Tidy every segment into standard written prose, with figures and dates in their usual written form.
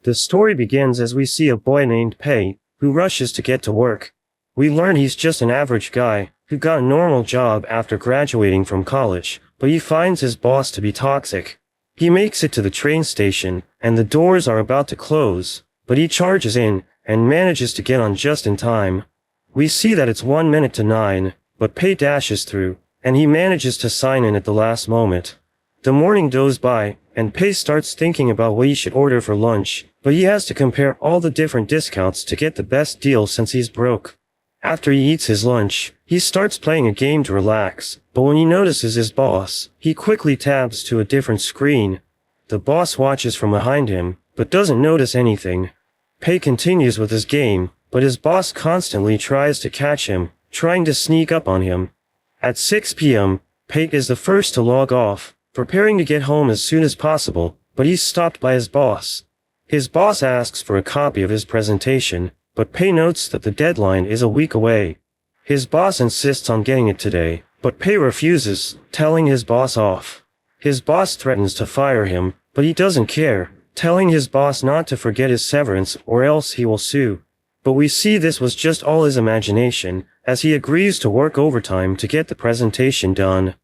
The story begins as we see a boy named Pei, who rushes to get to work. We learn he's just an average guy, who got a normal job after graduating from college, but he finds his boss to be toxic. He makes it to the train station, and the doors are about to close, but he charges in, and manages to get on just in time. We see that it's 1 minute to 9, but Pei dashes through, and he manages to sign in at the last moment. The morning goes by, and Pei starts thinking about what he should order for lunch, but he has to compare all the different discounts to get the best deal since he's broke. After he eats his lunch, he starts playing a game to relax, but when he notices his boss, he quickly tabs to a different screen. The boss watches from behind him, but doesn't notice anything. Pei continues with his game, but his boss constantly tries to catch him, trying to sneak up on him. At 6 p.m., Pei is the first to log off, preparing to get home as soon as possible, but he's stopped by his boss. His boss asks for a copy of his presentation, but Pei notes that the deadline is a week away. His boss insists on getting it today, but Pei refuses, telling his boss off. His boss threatens to fire him, but he doesn't care, telling his boss not to forget his severance or else he will sue. But we see this was just all his imagination, as he agrees to work overtime to get the presentation done.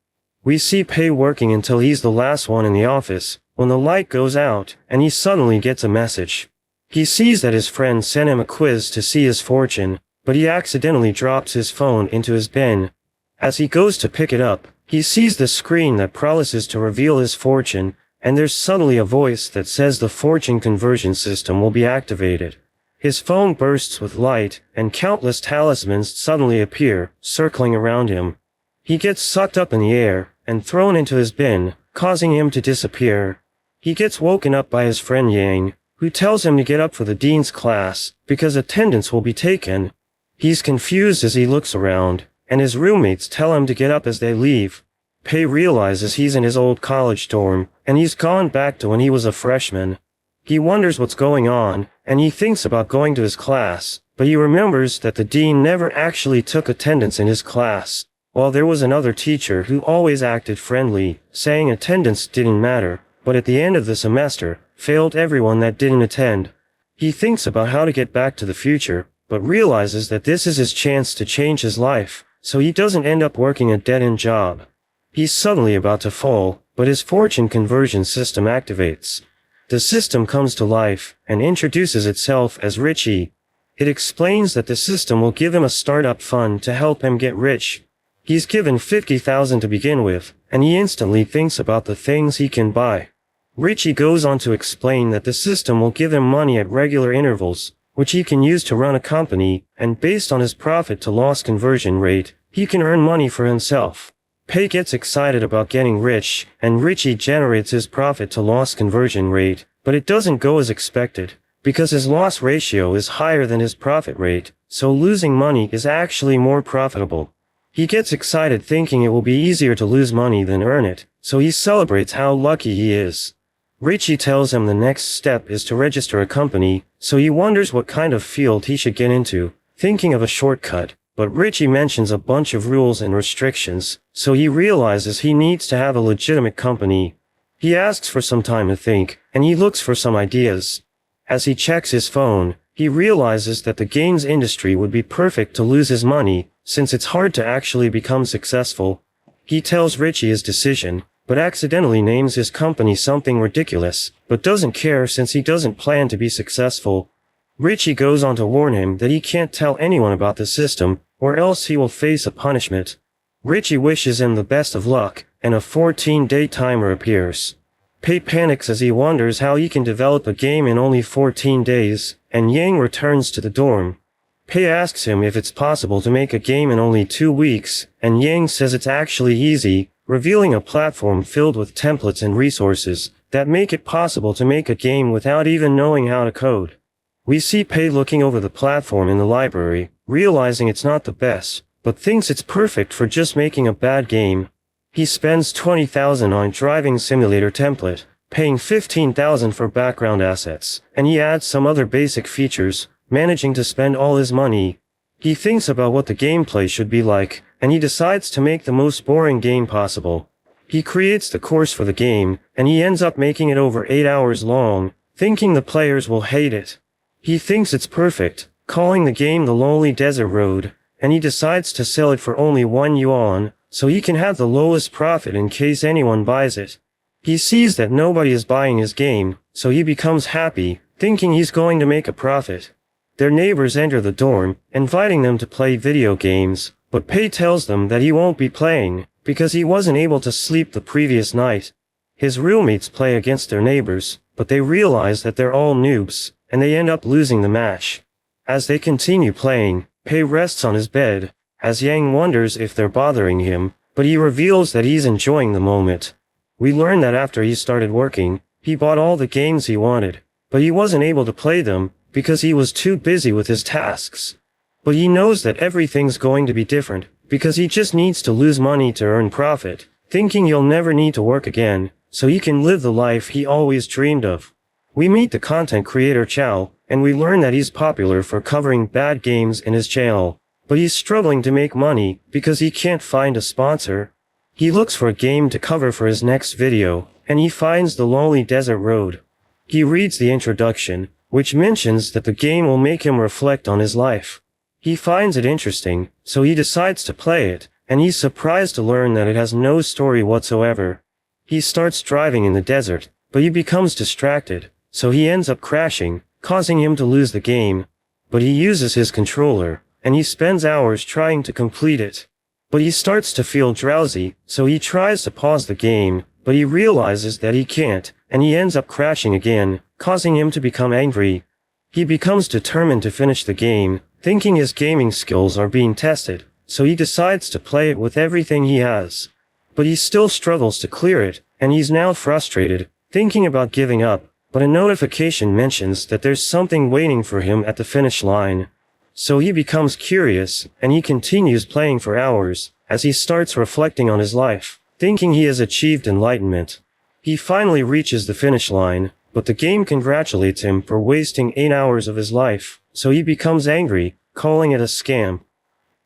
We see Pei working until he's the last one in the office, when the light goes out, and he suddenly gets a message. He sees that his friend sent him a quiz to see his fortune, but he accidentally drops his phone into his bin. As he goes to pick it up, he sees the screen that promises to reveal his fortune, and there's suddenly a voice that says the fortune conversion system will be activated. His phone bursts with light, and countless talismans suddenly appear, circling around him. He gets sucked up in the air, and thrown into his bin, causing him to disappear. He gets woken up by his friend Yang, who tells him to get up for the dean's class, because attendance will be taken. He's confused as he looks around, and his roommates tell him to get up as they leave. Pei realizes he's in his old college dorm, and he's gone back to when he was a freshman. He wonders what's going on, and he thinks about going to his class, but he remembers that the dean never actually took attendance in his class, while there was another teacher who always acted friendly, saying attendance didn't matter, but at the end of the semester, failed everyone that didn't attend. He thinks about how to get back to the future, but realizes that this is his chance to change his life, so he doesn't end up working a dead-end job. He's suddenly about to fall, but his fortune conversion system activates. The system comes to life, and introduces itself as Richie. It explains that the system will give him a startup fund to help him get rich. He's given $50,000 to begin with, and he instantly thinks about the things he can buy. Richie goes on to explain that the system will give him money at regular intervals, which he can use to run a company, and based on his profit-to-loss conversion rate, he can earn money for himself. Pei gets excited about getting rich, and Richie generates his profit-to-loss conversion rate, but it doesn't go as expected, because his loss ratio is higher than his profit rate, so losing money is actually more profitable. He gets excited thinking it will be easier to lose money than earn it, so he celebrates how lucky he is. Richie tells him the next step is to register a company, so he wonders what kind of field he should get into, thinking of a shortcut, but Richie mentions a bunch of rules and restrictions, so he realizes he needs to have a legitimate company. He asks for some time to think, and he looks for some ideas. As he checks his phone, he realizes that the games industry would be perfect to lose his money, since it's hard to actually become successful. He tells Richie his decision, but accidentally names his company something ridiculous, but doesn't care since he doesn't plan to be successful. Richie goes on to warn him that he can't tell anyone about the system, or else he will face a punishment. Richie wishes him the best of luck, and a 14-day timer appears. Pei panics as he wonders how he can develop a game in only 14 days, and Yang returns to the dorm. Pei asks him if it's possible to make a game in only 2 weeks, and Yang says it's actually easy, revealing a platform filled with templates and resources that make it possible to make a game without even knowing how to code. We see Pei looking over the platform in the library, realizing it's not the best, but thinks it's perfect for just making a bad game. He spends $20,000 on driving simulator template, paying $15,000 for background assets, and he adds some other basic features, managing to spend all his money. He thinks about what the gameplay should be like, and he decides to make the most boring game possible. He creates the course for the game, and he ends up making it over 8 hours long, thinking the players will hate it. He thinks it's perfect, calling the game the Lonely Desert Road, and he decides to sell it for only 1 yuan, so he can have the lowest profit in case anyone buys it. He sees that nobody is buying his game, so he becomes happy, thinking he's going to make a profit. Their neighbors enter the dorm, inviting them to play video games, but Pei tells them that he won't be playing, because he wasn't able to sleep the previous night. His roommates play against their neighbors, but they realize that they're all noobs, and they end up losing the match. As they continue playing, Pei rests on his bed, as Yang wonders if they're bothering him, but he reveals that he's enjoying the moment. We learn that after he started working, he bought all the games he wanted, but he wasn't able to play them, because he was too busy with his tasks. But he knows that everything's going to be different, because he just needs to lose money to earn profit, thinking he'll never need to work again, so he can live the life he always dreamed of. We meet the content creator Chow, and we learn that he's popular for covering bad games in his channel, but he's struggling to make money because he can't find a sponsor. He looks for a game to cover for his next video, and he finds The Lonely Desert Road. He reads the introduction, which mentions that the game will make him reflect on his life. He finds it interesting, so he decides to play it, and he's surprised to learn that it has no story whatsoever. He starts driving in the desert, but he becomes distracted, so he ends up crashing, causing him to lose the game. But he uses his controller, and he spends hours trying to complete it. But he starts to feel drowsy, so he tries to pause the game, but he realizes that he can't, and he ends up crashing again, causing him to become angry. He becomes determined to finish the game, thinking his gaming skills are being tested, so he decides to play it with everything he has. But he still struggles to clear it, and he's now frustrated, thinking about giving up, but a notification mentions that there's something waiting for him at the finish line. So he becomes curious, and he continues playing for hours, as he starts reflecting on his life, thinking he has achieved enlightenment. He finally reaches the finish line, but the game congratulates him for wasting 8 hours of his life, so he becomes angry, calling it a scam.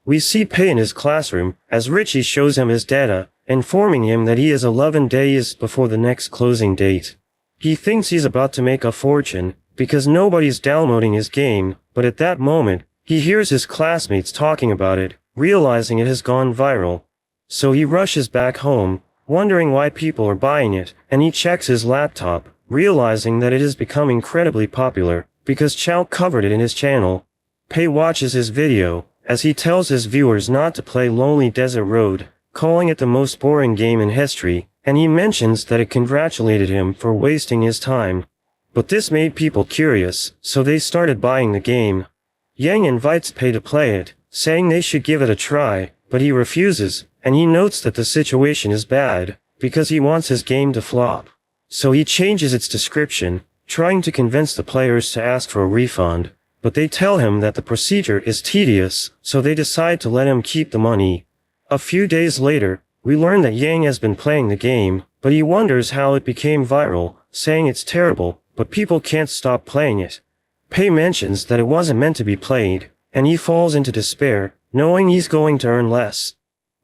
We see Pei in his classroom, as Richie shows him his data, informing him that he is 11 days before the next closing date. He thinks he's about to make a fortune, because nobody's downloading his game, but at that moment, he hears his classmates talking about it, realizing it has gone viral. So he rushes back home, wondering why people are buying it, and he checks his laptop, realizing that it has become incredibly popular, because Chow covered it in his channel. Pei watches his video, as he tells his viewers not to play Lonely Desert Road, calling it the most boring game in history, and he mentions that it congratulated him for wasting his time. But this made people curious, so they started buying the game. Yang invites Pei to play it, saying they should give it a try, but he refuses, and he notes that the situation is bad, because he wants his game to flop. So he changes its description, trying to convince the players to ask for a refund, but they tell him that the procedure is tedious, so they decide to let him keep the money. A few days later, we learn that Yang has been playing the game, but he wonders how it became viral, saying it's terrible, but people can't stop playing it. Pei mentions that it wasn't meant to be played, and he falls into despair, knowing he's going to earn less.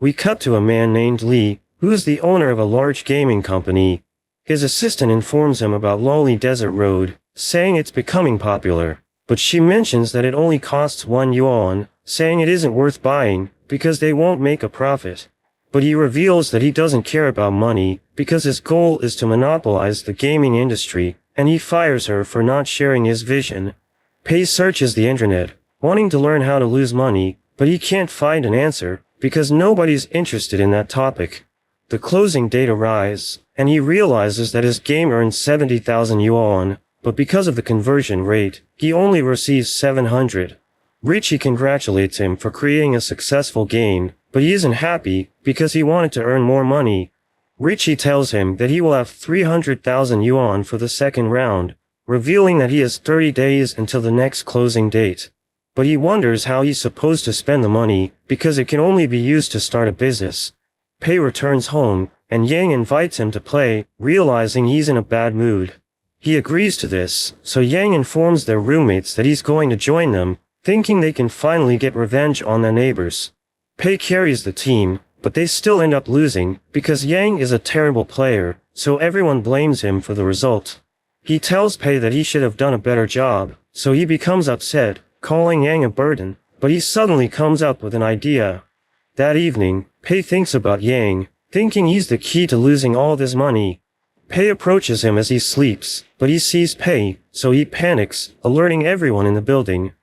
We cut to a man named Lee, who is the owner of a large gaming company. His assistant informs him about Lonely Desert Road, saying it's becoming popular, but she mentions that it only costs 1 yuan, saying it isn't worth buying, because they won't make a profit. But he reveals that he doesn't care about money, because his goal is to monopolize the gaming industry, and he fires her for not sharing his vision. Pei searches the internet, wanting to learn how to lose money, but he can't find an answer, because nobody's interested in that topic. The closing date arrives, and he realizes that his game earns 70,000 yuan, but because of the conversion rate, he only receives 700. Richie congratulates him for creating a successful game, but he isn't happy because he wanted to earn more money. Richie tells him that he will have 300,000 yuan for the second round, revealing that he has 30 days until the next closing date. But he wonders how he's supposed to spend the money, because it can only be used to start a business. Pei returns home, and Yang invites him to play, realizing he's in a bad mood. He agrees to this, so Yang informs their roommates that he's going to join them, thinking they can finally get revenge on their neighbors. Pei carries the team, but they still end up losing, because Yang is a terrible player, so everyone blames him for the result. He tells Pei that he should have done a better job, so he becomes upset, calling Yang a burden, but he suddenly comes up with an idea. That evening, Pei thinks about Yang, thinking he's the key to losing all this money. Pei approaches him as he sleeps, but he sees Pei, so he panics, alerting everyone in the building.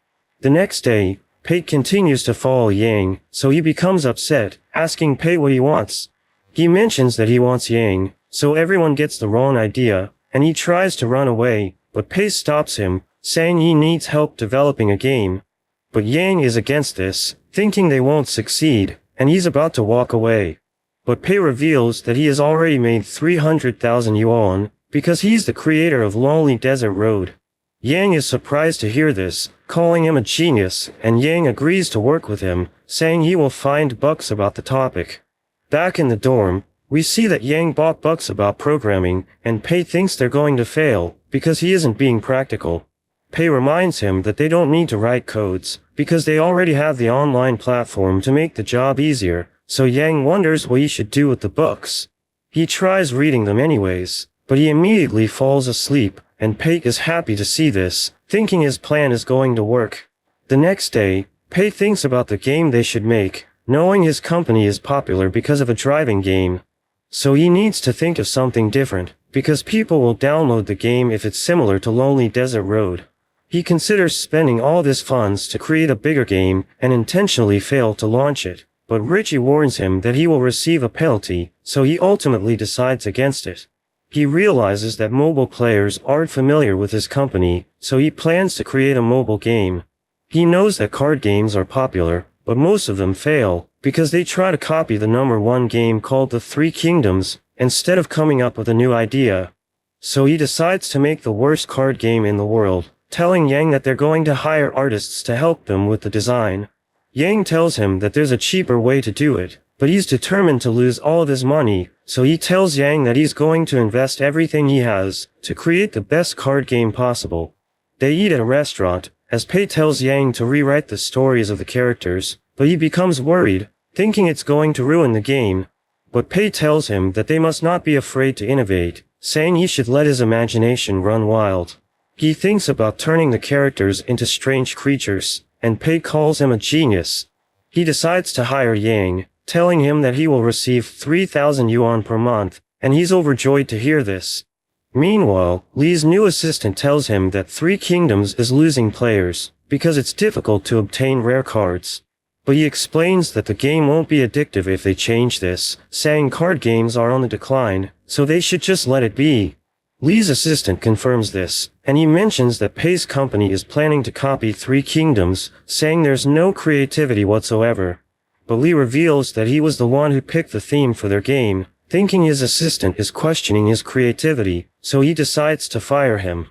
The next day, Pei continues to follow Yang, so he becomes upset, asking Pei what he wants. He mentions that he wants Yang, so everyone gets the wrong idea, and he tries to run away, but Pei stops him, saying he needs help developing a game. But Yang is against this, thinking they won't succeed, and he's about to walk away. But Pei reveals that he has already made 300,000 yuan, because he's the creator of Lonely Desert Road. Yang is surprised to hear this, calling him a genius, and Yang agrees to work with him, saying he will find books about the topic. Back in the dorm, we see that Yang bought books about programming, and Pei thinks they're going to fail, because he isn't being practical. Pei reminds him that they don't need to write codes, because they already have the online platform to make the job easier, so Yang wonders what he should do with the books. He tries reading them anyways, but he immediately falls asleep, and Pei is happy to see this, thinking his plan is going to work. The next day, Pei thinks about the game they should make, knowing his company is popular because of a driving game. So he needs to think of something different, because people will download the game if it's similar to Lonely Desert Road. He considers spending all his funds to create a bigger game and intentionally fail to launch it, but Richie warns him that he will receive a penalty, so he ultimately decides against it. He realizes that mobile players aren't familiar with his company, so he plans to create a mobile game. He knows that card games are popular, but most of them fail, because they try to copy the #1 game called The Three Kingdoms, instead of coming up with a new idea. So he decides to make the worst card game in the world, telling Yang that they're going to hire artists to help them with the design. Yang tells him that there's a cheaper way to do it, but he's determined to lose all of his money, so he tells Yang that he's going to invest everything he has to create the best card game possible. They eat at a restaurant, as Pei tells Yang to rewrite the stories of the characters, but he becomes worried, thinking it's going to ruin the game. But Pei tells him that they must not be afraid to innovate, saying he should let his imagination run wild. He thinks about turning the characters into strange creatures, and Pei calls him a genius. He decides to hire Yang, telling him that he will receive 3,000 yuan per month, and he's overjoyed to hear this. Meanwhile, Li's new assistant tells him that Three Kingdoms is losing players, because it's difficult to obtain rare cards. But he explains that the game won't be addictive if they change this, saying card games are on the decline, so they should just let it be. Li's assistant confirms this, and he mentions that Pei's company is planning to copy Three Kingdoms, saying there's no creativity whatsoever. But Li reveals that he was the one who picked the theme for their game, thinking his assistant is questioning his creativity, so he decides to fire him.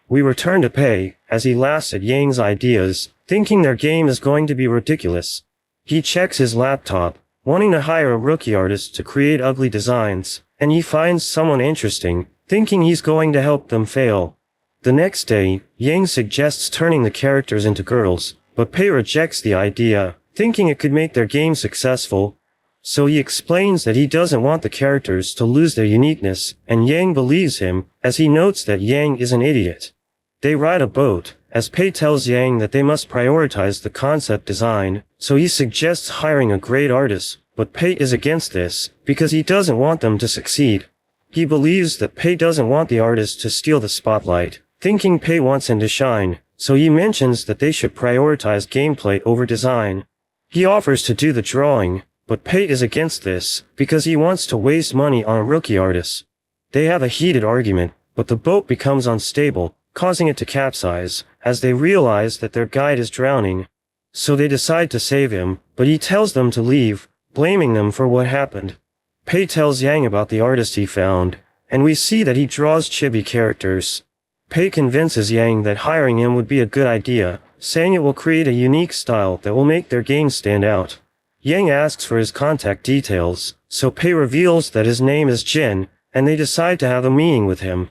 We return to Pei, as he laughs at Yang's ideas, thinking their game is going to be ridiculous. He checks his laptop, wanting to hire a rookie artist to create ugly designs, and he finds someone interesting, thinking he's going to help them fail. The next day, Yang suggests turning the characters into girls, but Pei rejects the idea, thinking it could make their game successful. So he explains that he doesn't want the characters to lose their uniqueness, and Yang believes him, as he notes that Yang is an idiot. They ride a boat, as Pei tells Yang that they must prioritize the concept design, so he suggests hiring a great artist, but Pei is against this, because he doesn't want them to succeed. He believes that Pei doesn't want the artist to steal the spotlight, thinking Pei wants him to shine, so he mentions that they should prioritize gameplay over design. He offers to do the drawing, but Pei is against this, because he wants to waste money on a rookie artist. They have a heated argument, but the boat becomes unstable, causing it to capsize, as they realize that their guide is drowning. So they decide to save him, but he tells them to leave, blaming them for what happened. Pei tells Yang about the artist he found, and we see that he draws chibi characters. Pei convinces Yang that hiring him would be a good idea, saying it will create a unique style that will make their game stand out. Yang asks for his contact details, so Pei reveals that his name is Jin, and they decide to have a meeting with him.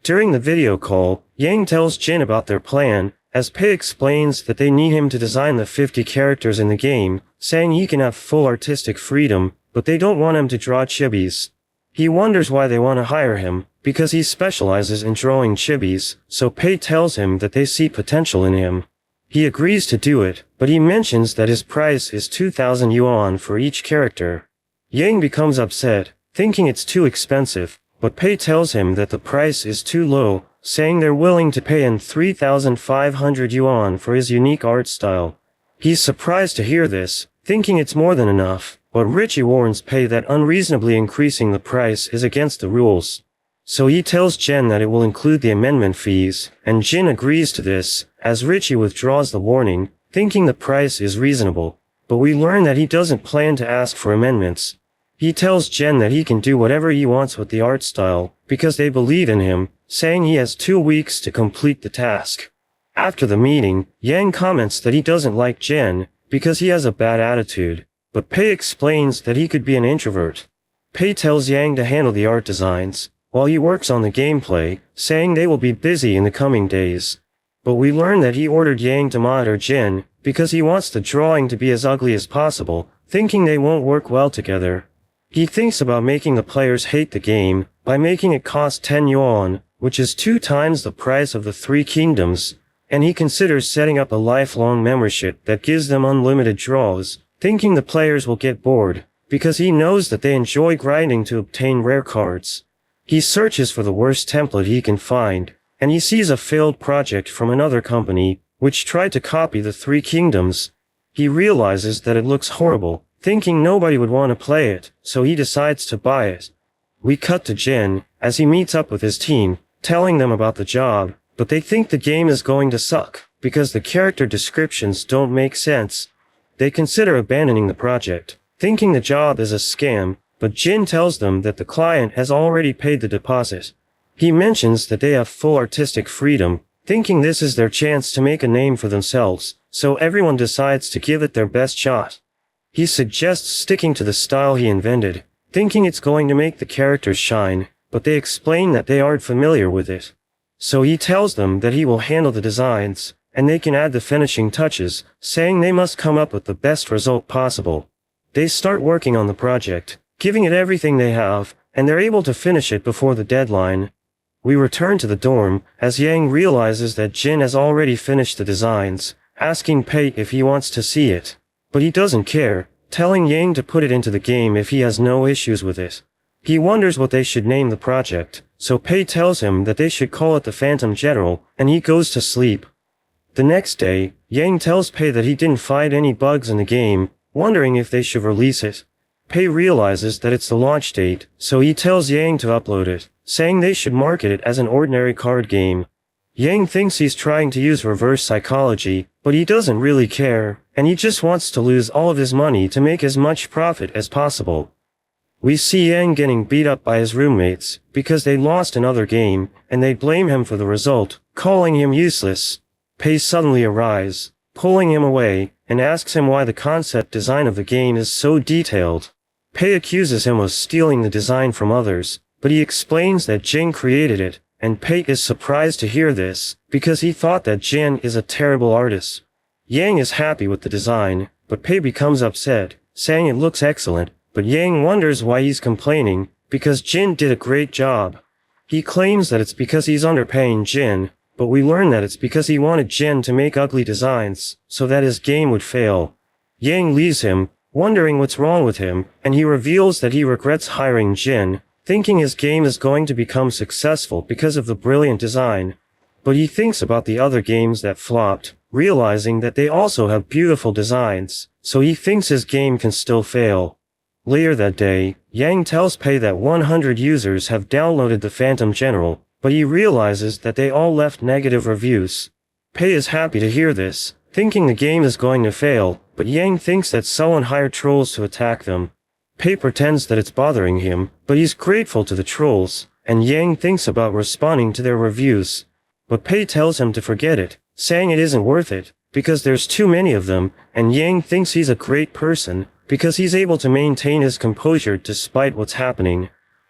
During the video call, Yang tells Jin about their plan, as Pei explains that they need him to design the 50 characters in the game, saying he can have full artistic freedom, but they don't want him to draw chibis. He wonders why they want to hire him, because he specializes in drawing chibis, so Pei tells him that they see potential in him. He agrees to do it, but he mentions that his price is 2,000 yuan for each character. Yang becomes upset, thinking it's too expensive, but Pei tells him that the price is too low, saying they're willing to pay him 3,500 yuan for his unique art style. He's surprised to hear this, thinking it's more than enough, but Richie warns Pei that unreasonably increasing the price is against the rules. So he tells Jen that it will include the amendment fees, and Jin agrees to this, as Richie withdraws the warning, thinking the price is reasonable. But we learn that he doesn't plan to ask for amendments. He tells Jen that he can do whatever he wants with the art style, because they believe in him, saying he has 2 weeks to complete the task. After the meeting, Yang comments that he doesn't like Jen, because he has a bad attitude, but Pei explains that he could be an introvert. Pei tells Yang to handle the art designs, while he works on the gameplay, saying they will be busy in the coming days. But we learn that he ordered Yang to monitor Jin, because he wants the drawing to be as ugly as possible, thinking they won't work well together. He thinks about making the players hate the game, by making it cost 10 yuan, which is 2 times the price of the 3 kingdoms, and he considers setting up a lifelong membership that gives them unlimited draws, thinking the players will get bored, because he knows that they enjoy grinding to obtain rare cards. He searches for the worst template he can find, and he sees a failed project from another company, which tried to copy the 3 kingdoms. He realizes that it looks horrible, thinking nobody would want to play it, so he decides to buy it. We cut to Jin, as he meets up with his team, telling them about the job, but they think the game is going to suck, because the character descriptions don't make sense. They consider abandoning the project, thinking the job is a scam, but Jin tells them that the client has already paid the deposit. He mentions that they have full artistic freedom, thinking this is their chance to make a name for themselves, so everyone decides to give it their best shot. He suggests sticking to the style he invented, thinking it's going to make the characters shine, but they explain that they aren't familiar with it. So he tells them that he will handle the designs, and they can add the finishing touches, saying they must come up with the best result possible. They start working on the project, giving it everything they have, and they're able to finish it before the deadline. We return to the dorm, as Yang realizes that Jin has already finished the designs, asking Pei if he wants to see it. But he doesn't care, telling Yang to put it into the game if he has no issues with it. He wonders what they should name the project, so Pei tells him that they should call it the Phantom General, and he goes to sleep. The next day, Yang tells Pei that he didn't find any bugs in the game, wondering if they should release it. Pei realizes that it's the launch date, so he tells Yang to upload it, saying they should market it as an ordinary card game. Yang thinks he's trying to use reverse psychology, but he doesn't really care, and he just wants to lose all of his money to make as much profit as possible. We see Yang getting beat up by his roommates, because they lost another game, and they blame him for the result, calling him useless. Pei suddenly arrives, pulling him away, and asks him why the concept design of the game is so detailed. Pei accuses him of stealing the design from others, but he explains that Jin created it, and Pei is surprised to hear this, because he thought that Jin is a terrible artist. Yang is happy with the design, but Pei becomes upset, saying it looks excellent, but Yang wonders why he's complaining, because Jin did a great job. He claims that it's because he's underpaying Jin, but we learn that it's because he wanted Jin to make ugly designs, so that his game would fail. Yang leaves him, wondering what's wrong with him, and he reveals that he regrets hiring Jin, thinking his game is going to become successful because of the brilliant design. But he thinks about the other games that flopped, realizing that they also have beautiful designs, so he thinks his game can still fail. Later that day, Yang tells Pei that 100 users have downloaded the Phantom General, but he realizes that they all left negative reviews. Pei is happy to hear this, thinking the game is going to fail, but Yang thinks that someone hired trolls to attack them. Pei pretends that it's bothering him, but he's grateful to the trolls, and Yang thinks about responding to their reviews. But Pei tells him to forget it, saying it isn't worth it, because there's too many of them, and Yang thinks he's a great person, because he's able to maintain his composure despite what's happening.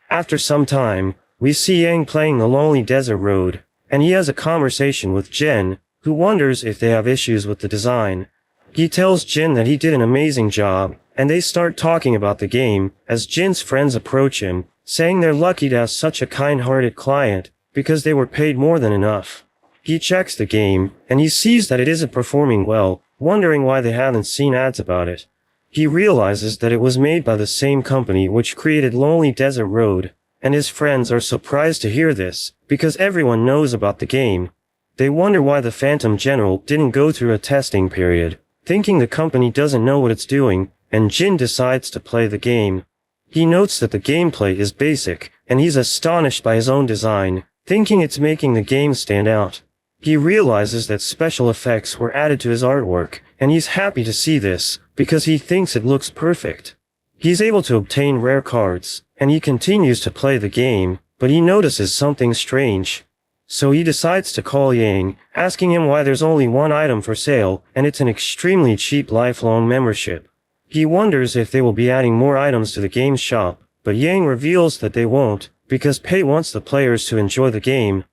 After some time, we see Yang playing the lonely desert road, and he has a conversation with Jin, who wonders if they have issues with the design. He tells Jin that he did an amazing job, and they start talking about the game, as Jin's friends approach him, saying they're lucky to have such a kind-hearted client, because they were paid more than enough. He checks the game, and he sees that it isn't performing well, wondering why they haven't seen ads about it. He realizes that it was made by the same company which created Lonely Desert Road, and his friends are surprised to hear this, because everyone knows about the game. They wonder why the Phantom General didn't go through a testing period, thinking the company doesn't know what it's doing, and Jin decides to play the game. He notes that the gameplay is basic, and he's astonished by his own design, thinking it's making the game stand out. He realizes that special effects were added to his artwork, and he's happy to see this, because he thinks it looks perfect. He's able to obtain rare cards, and he continues to play the game, but he notices something strange. So he decides to call Yang, asking him why there's only one item for sale, and it's an extremely cheap lifelong membership. He wonders if they will be adding more items to the game shop, but Yang reveals that they won't, because Pei wants the players to enjoy the game.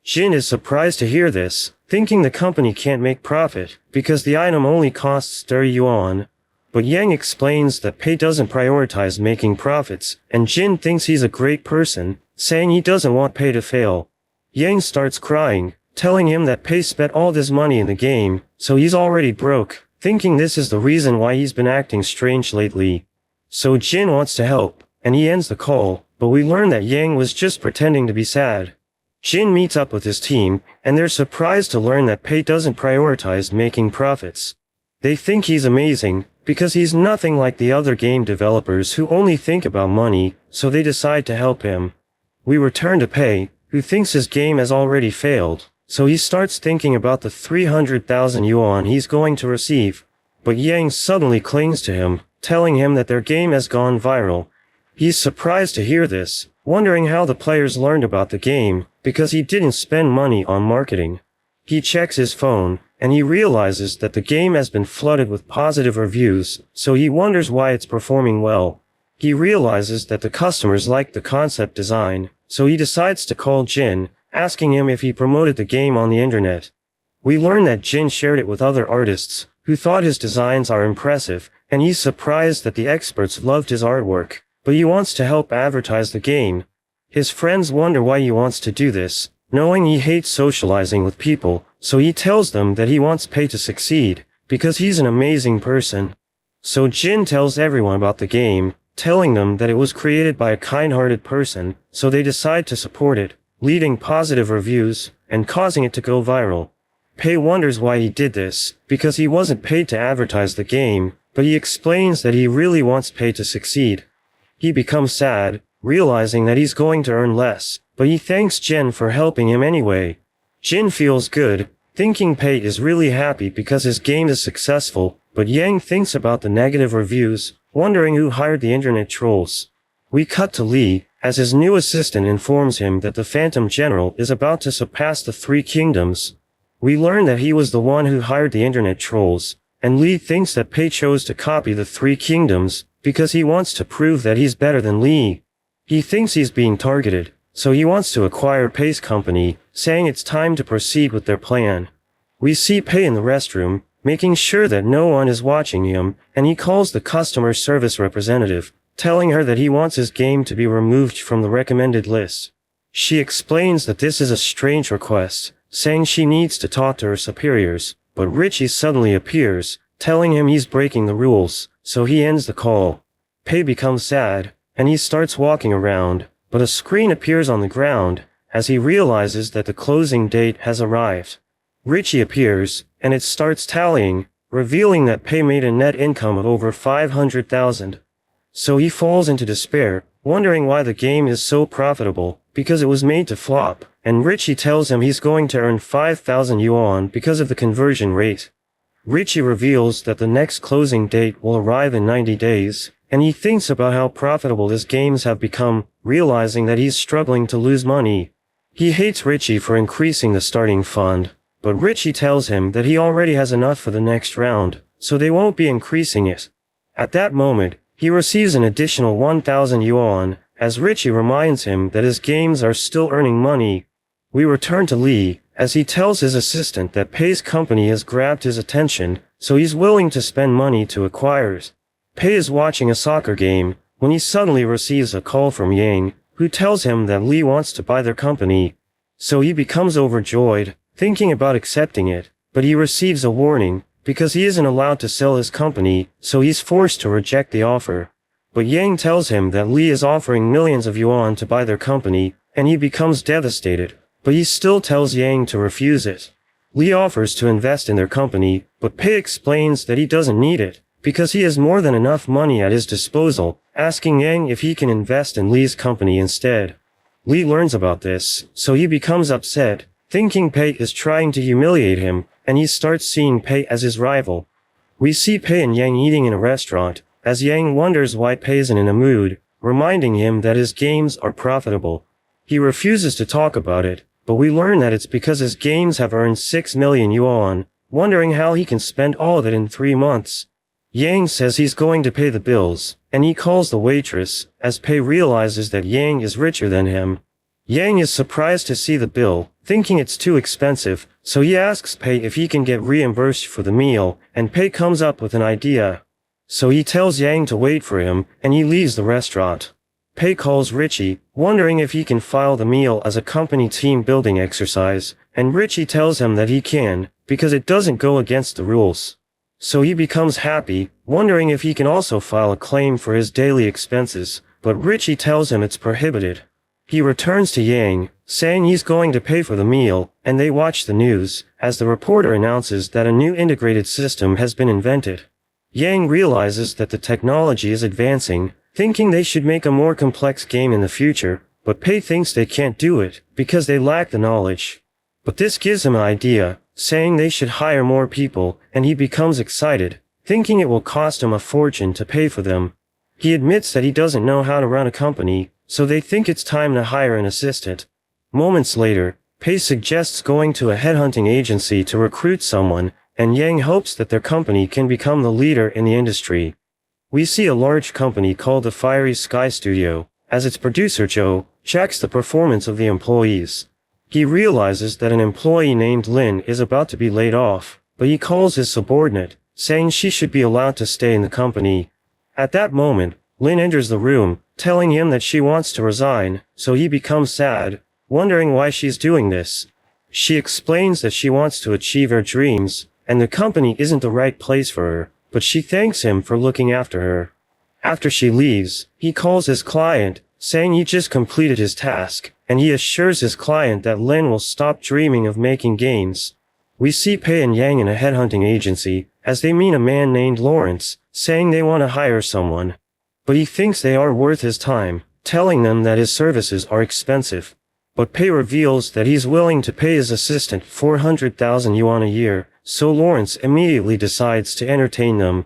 Jin is surprised to hear this, thinking the company can't make profit, because the item only costs 30 yuan. But Yang explains that Pei doesn't prioritize making profits, and Jin thinks he's a great person, saying he doesn't want Pei to fail. Yang starts crying, telling him that Pei spent all this money in the game, so he's already broke, thinking this is the reason why he's been acting strange lately. So Jin wants to help, and he ends the call, but we learn that Yang was just pretending to be sad. Jin meets up with his team, and they're surprised to learn that Pei doesn't prioritize making profits. They think he's amazing, because he's nothing like the other game developers who only think about money, so they decide to help him. We return to Pei, who thinks his game has already failed, so he starts thinking about the 300,000 yuan he's going to receive. But Yang suddenly clings to him, telling him that their game has gone viral. He's surprised to hear this, wondering how the players learned about the game, because he didn't spend money on marketing. He checks his phone, and he realizes that the game has been flooded with positive reviews, so he wonders why it's performing well. He realizes that the customers like the concept design, so he decides to call Jin, asking him if he promoted the game on the internet. We learn that Jin shared it with other artists, who thought his designs are impressive, and he's surprised that the experts loved his artwork, but he wants to help advertise the game. His friends wonder why he wants to do this, knowing he hates socializing with people, so he tells them that he wants Pei to succeed, because he's an amazing person. So Jin tells everyone about the game, telling them that it was created by a kind-hearted person, so they decide to support it, leaving positive reviews, and causing it to go viral. Pei wonders why he did this, because he wasn't paid to advertise the game, but he explains that he really wants Pei to succeed. He becomes sad, realizing that he's going to earn less, but he thanks Jin for helping him anyway. Jin feels good, thinking Pei is really happy because his game is successful, but Yang thinks about the negative reviews, wondering who hired the internet trolls. We cut to Li, as his new assistant informs him that the Phantom General is about to surpass the Three Kingdoms. We learn that he was the one who hired the internet trolls, and Li thinks that Pei chose to copy the Three Kingdoms, because he wants to prove that he's better than Li. He thinks he's being targeted, so he wants to acquire Pei's company, saying it's time to proceed with their plan. We see Pei in the restroom, making sure that no one is watching him, and he calls the customer service representative, telling her that he wants his game to be removed from the recommended list. She explains that this is a strange request, saying she needs to talk to her superiors, but Richie suddenly appears, telling him he's breaking the rules, so he ends the call. Pei becomes sad, and he starts walking around, but a screen appears on the ground, as he realizes that the closing date has arrived. Richie appears, and it starts tallying, revealing that Pei made a net income of over 500,000. So he falls into despair, wondering why the game is so profitable, because it was made to flop, and Richie tells him he's going to earn 5,000 yuan because of the conversion rate. Richie reveals that the next closing date will arrive in 90 days, and he thinks about how profitable his games have become, realizing that he's struggling to lose money. He hates Richie for increasing the starting fund, but Richie tells him that he already has enough for the next round, so they won't be increasing it. At that moment, he receives an additional 1,000 yuan, as Richie reminds him that his games are still earning money. We return to Li, as he tells his assistant that Pei's company has grabbed his attention, so he's willing to spend money to acquire it. Pei is watching a soccer game, when he suddenly receives a call from Yang, who tells him that Lee wants to buy their company. So he becomes overjoyed, thinking about accepting it, but he receives a warning, because he isn't allowed to sell his company, so he's forced to reject the offer. But Yang tells him that Lee is offering millions of yuan to buy their company, and he becomes devastated, but he still tells Yang to refuse it. Lee offers to invest in their company, but Pei explains that he doesn't need it, because he has more than enough money at his disposal, asking Yang if he can invest in Lee's company instead. Lee learns about this, so he becomes upset, thinking Pei is trying to humiliate him, and he starts seeing Pei as his rival. We see Pei and Yang eating in a restaurant, as Yang wonders why Pei isn't in a mood, reminding him that his games are profitable. He refuses to talk about it, but we learn that it's because his games have earned 6 million yuan, wondering how he can spend all of it in 3 months. Yang says he's going to pay the bills, and he calls the waitress, as Pei realizes that Yang is richer than him. Yang is surprised to see the bill, thinking it's too expensive, so he asks Pei if he can get reimbursed for the meal, and Pei comes up with an idea. So he tells Yang to wait for him, and he leaves the restaurant. Pei calls Richie, wondering if he can file the meal as a company team building exercise, and Richie tells him that he can, because it doesn't go against the rules. So he becomes happy, wondering if he can also file a claim for his daily expenses, but Richie tells him it's prohibited. He returns to Yang, saying he's going to pay for the meal, and they watch the news, as the reporter announces that a new integrated system has been invented. Yang realizes that the technology is advancing, thinking they should make a more complex game in the future, but Pei thinks they can't do it, because they lack the knowledge. But this gives him an idea, saying they should hire more people, and he becomes excited, thinking it will cost him a fortune to pay for them. He admits that he doesn't know how to run a company, so they think it's time to hire an assistant. Moments later, Pei suggests going to a headhunting agency to recruit someone, and Yang hopes that their company can become the leader in the industry. We see a large company called the Fiery Sky Studio, as its producer Joe checks the performance of the employees. He realizes that an employee named Lin is about to be laid off, but he calls his subordinate, saying she should be allowed to stay in the company. At that moment, Lin enters the room, telling him that she wants to resign, so he becomes sad, wondering why she's doing this. She explains that she wants to achieve her dreams, and the company isn't the right place for her, but she thanks him for looking after her. After she leaves, he calls his client, saying he just completed his task, and he assures his client that Lin will stop dreaming of making games. We see Pei and Yang in a headhunting agency, as they meet a man named Lawrence, saying they want to hire someone. But he thinks they are worth his time, telling them that his services are expensive. But Pei reveals that he's willing to pay his assistant 400,000 yuan a year, so Lawrence immediately decides to entertain them.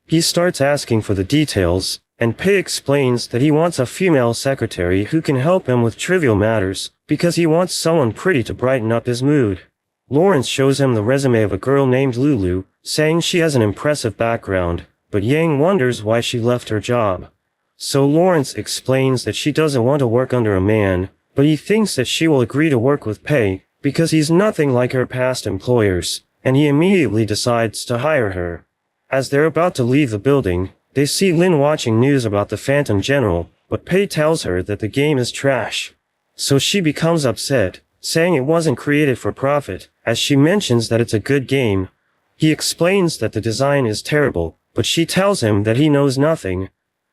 He starts asking for the details, and Pei explains that he wants a female secretary who can help him with trivial matters, because he wants someone pretty to brighten up his mood. Lawrence shows him the resume of a girl named Lulu, saying she has an impressive background, but Yang wonders why she left her job. So Lawrence explains that she doesn't want to work under a man, but he thinks that she will agree to work with Pei, because he's nothing like her past employers, and he immediately decides to hire her. As they're about to leave the building, they see Lin watching news about the Phantom General, but Pei tells her that the game is trash. So she becomes upset, saying it wasn't created for profit, as she mentions that it's a good game. He explains that the design is terrible, but she tells him that he knows nothing.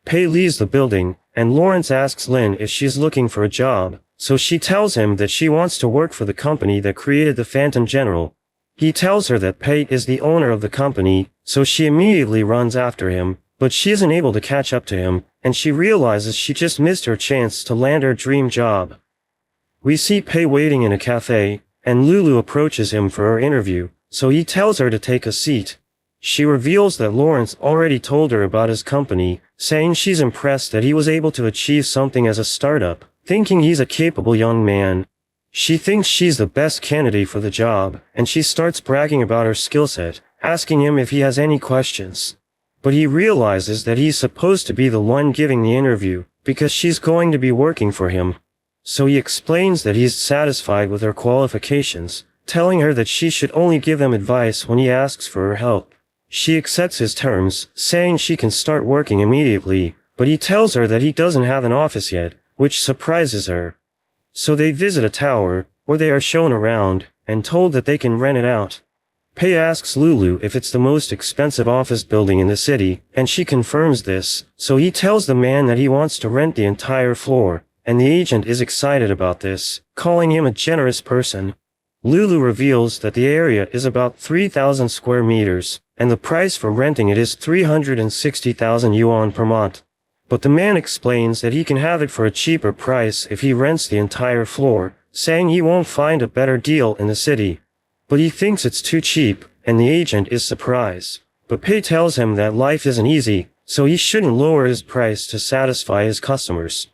Pei leaves the building, and Lawrence asks Lin if she's looking for a job, so she tells him that she wants to work for the company that created the Phantom General. He tells her that Pei is the owner of the company, so she immediately runs after him, but she isn't able to catch up to him, and she realizes she just missed her chance to land her dream job. We see Pei waiting in a cafe, and Lulu approaches him for her interview, so he tells her to take a seat. She reveals that Lawrence already told her about his company, saying she's impressed that he was able to achieve something as a startup, thinking he's a capable young man. She thinks she's the best candidate for the job, and she starts bragging about her skill set, asking him if he has any questions. But he realizes that he's supposed to be the one giving the interview, because she's going to be working for him. So he explains that he's satisfied with her qualifications, telling her that she should only give him advice when he asks for her help. She accepts his terms, saying she can start working immediately, but he tells her that he doesn't have an office yet, which surprises her. So they visit a tower, where they are shown around, and told that they can rent it out. Pei asks Lulu if it's the most expensive office building in the city, and she confirms this, so he tells the man that he wants to rent the entire floor, and the agent is excited about this, calling him a generous person. Lulu reveals that the area is about 3,000 square meters, and the price for renting it is 360,000 yuan per month. But the man explains that he can have it for a cheaper price if he rents the entire floor, saying he won't find a better deal in the city. But he thinks it's too cheap, and the agent is surprised. But Pei tells him that life isn't easy, so he shouldn't lower his price to satisfy his customers.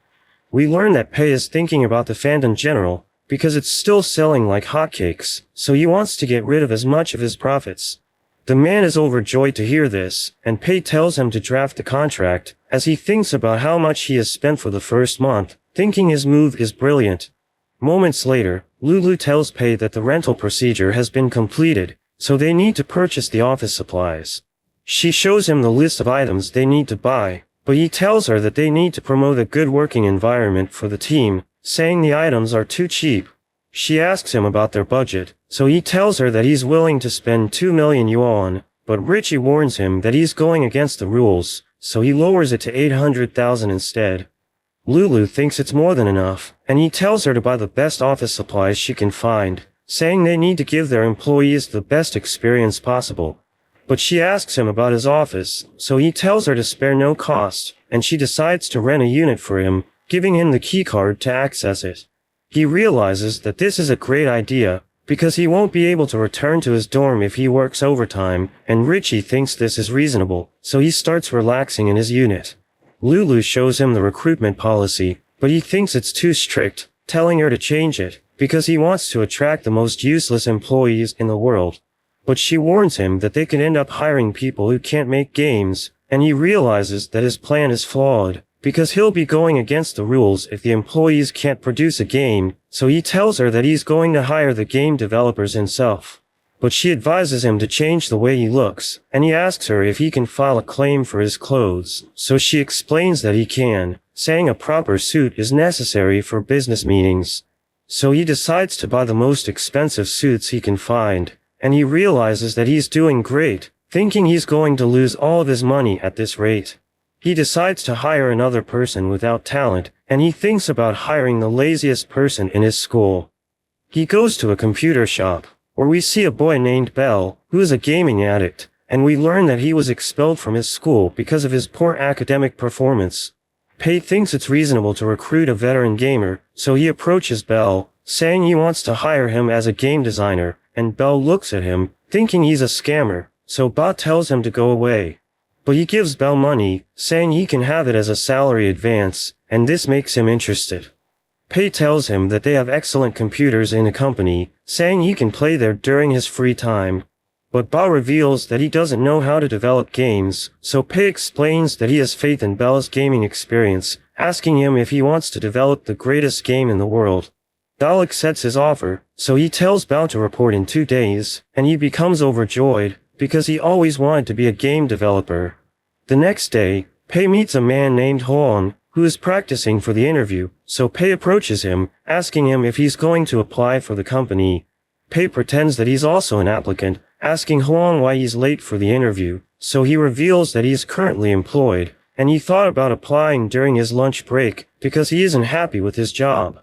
We learn that Pei is thinking about the fandom general, because it's still selling like hotcakes, so he wants to get rid of as much of his profits. The man is overjoyed to hear this, and Pei tells him to draft the contract, as he thinks about how much he has spent for the first month, thinking his move is brilliant. Moments later, Lulu tells Pei that the rental procedure has been completed, so they need to purchase the office supplies. She shows him the list of items they need to buy, but he tells her that they need to promote a good working environment for the team, saying the items are too cheap. She asks him about their budget, so he tells her that he's willing to spend 2 million yuan, but Richie warns him that he's going against the rules, so he lowers it to 800,000 instead. Lulu thinks it's more than enough, and he tells her to buy the best office supplies she can find, saying they need to give their employees the best experience possible. But she asks him about his office, so he tells her to spare no cost, and she decides to rent a unit for him, giving him the keycard to access it. He realizes that this is a great idea, because he won't be able to return to his dorm if he works overtime, and Richie thinks this is reasonable, so he starts relaxing in his unit. Lulu shows him the recruitment policy, but he thinks it's too strict, telling her to change it, because he wants to attract the most useless employees in the world. But she warns him that they could end up hiring people who can't make games, and he realizes that his plan is flawed, because he'll be going against the rules if the employees can't produce a game, so he tells her that he's going to hire the game developers himself. But she advises him to change the way he looks, and he asks her if he can file a claim for his clothes, so she explains that he can, saying a proper suit is necessary for business meetings. So he decides to buy the most expensive suits he can find, and he realizes that he's doing great, thinking he's going to lose all of his money at this rate. He decides to hire another person without talent, and he thinks about hiring the laziest person in his school. He goes to a computer shop, where we see a boy named Bell, who is a gaming addict, and we learn that he was expelled from his school because of his poor academic performance. Pei thinks it's reasonable to recruit a veteran gamer, so he approaches Bell, saying he wants to hire him as a game designer, and Bell looks at him, thinking he's a scammer, so Ba tells him to go away. But he gives Bell money, saying he can have it as a salary advance, and this makes him interested. Pei tells him that they have excellent computers in the company, saying he can play there during his free time. But Ba reveals that he doesn't know how to develop games, so Pei explains that he has faith in Bell's gaming experience, asking him if he wants to develop the greatest game in the world. Bell accepts his offer, so he tells Bao to report in 2 days, and he becomes overjoyed, because he always wanted to be a game developer. The next day, Pei meets a man named Huang, who is practicing for the interview, so Pei approaches him, asking him if he's going to apply for the company. Pei pretends that he's also an applicant, asking Huang why he's late for the interview, so he reveals that he is currently employed, and he thought about applying during his lunch break, because he isn't happy with his job.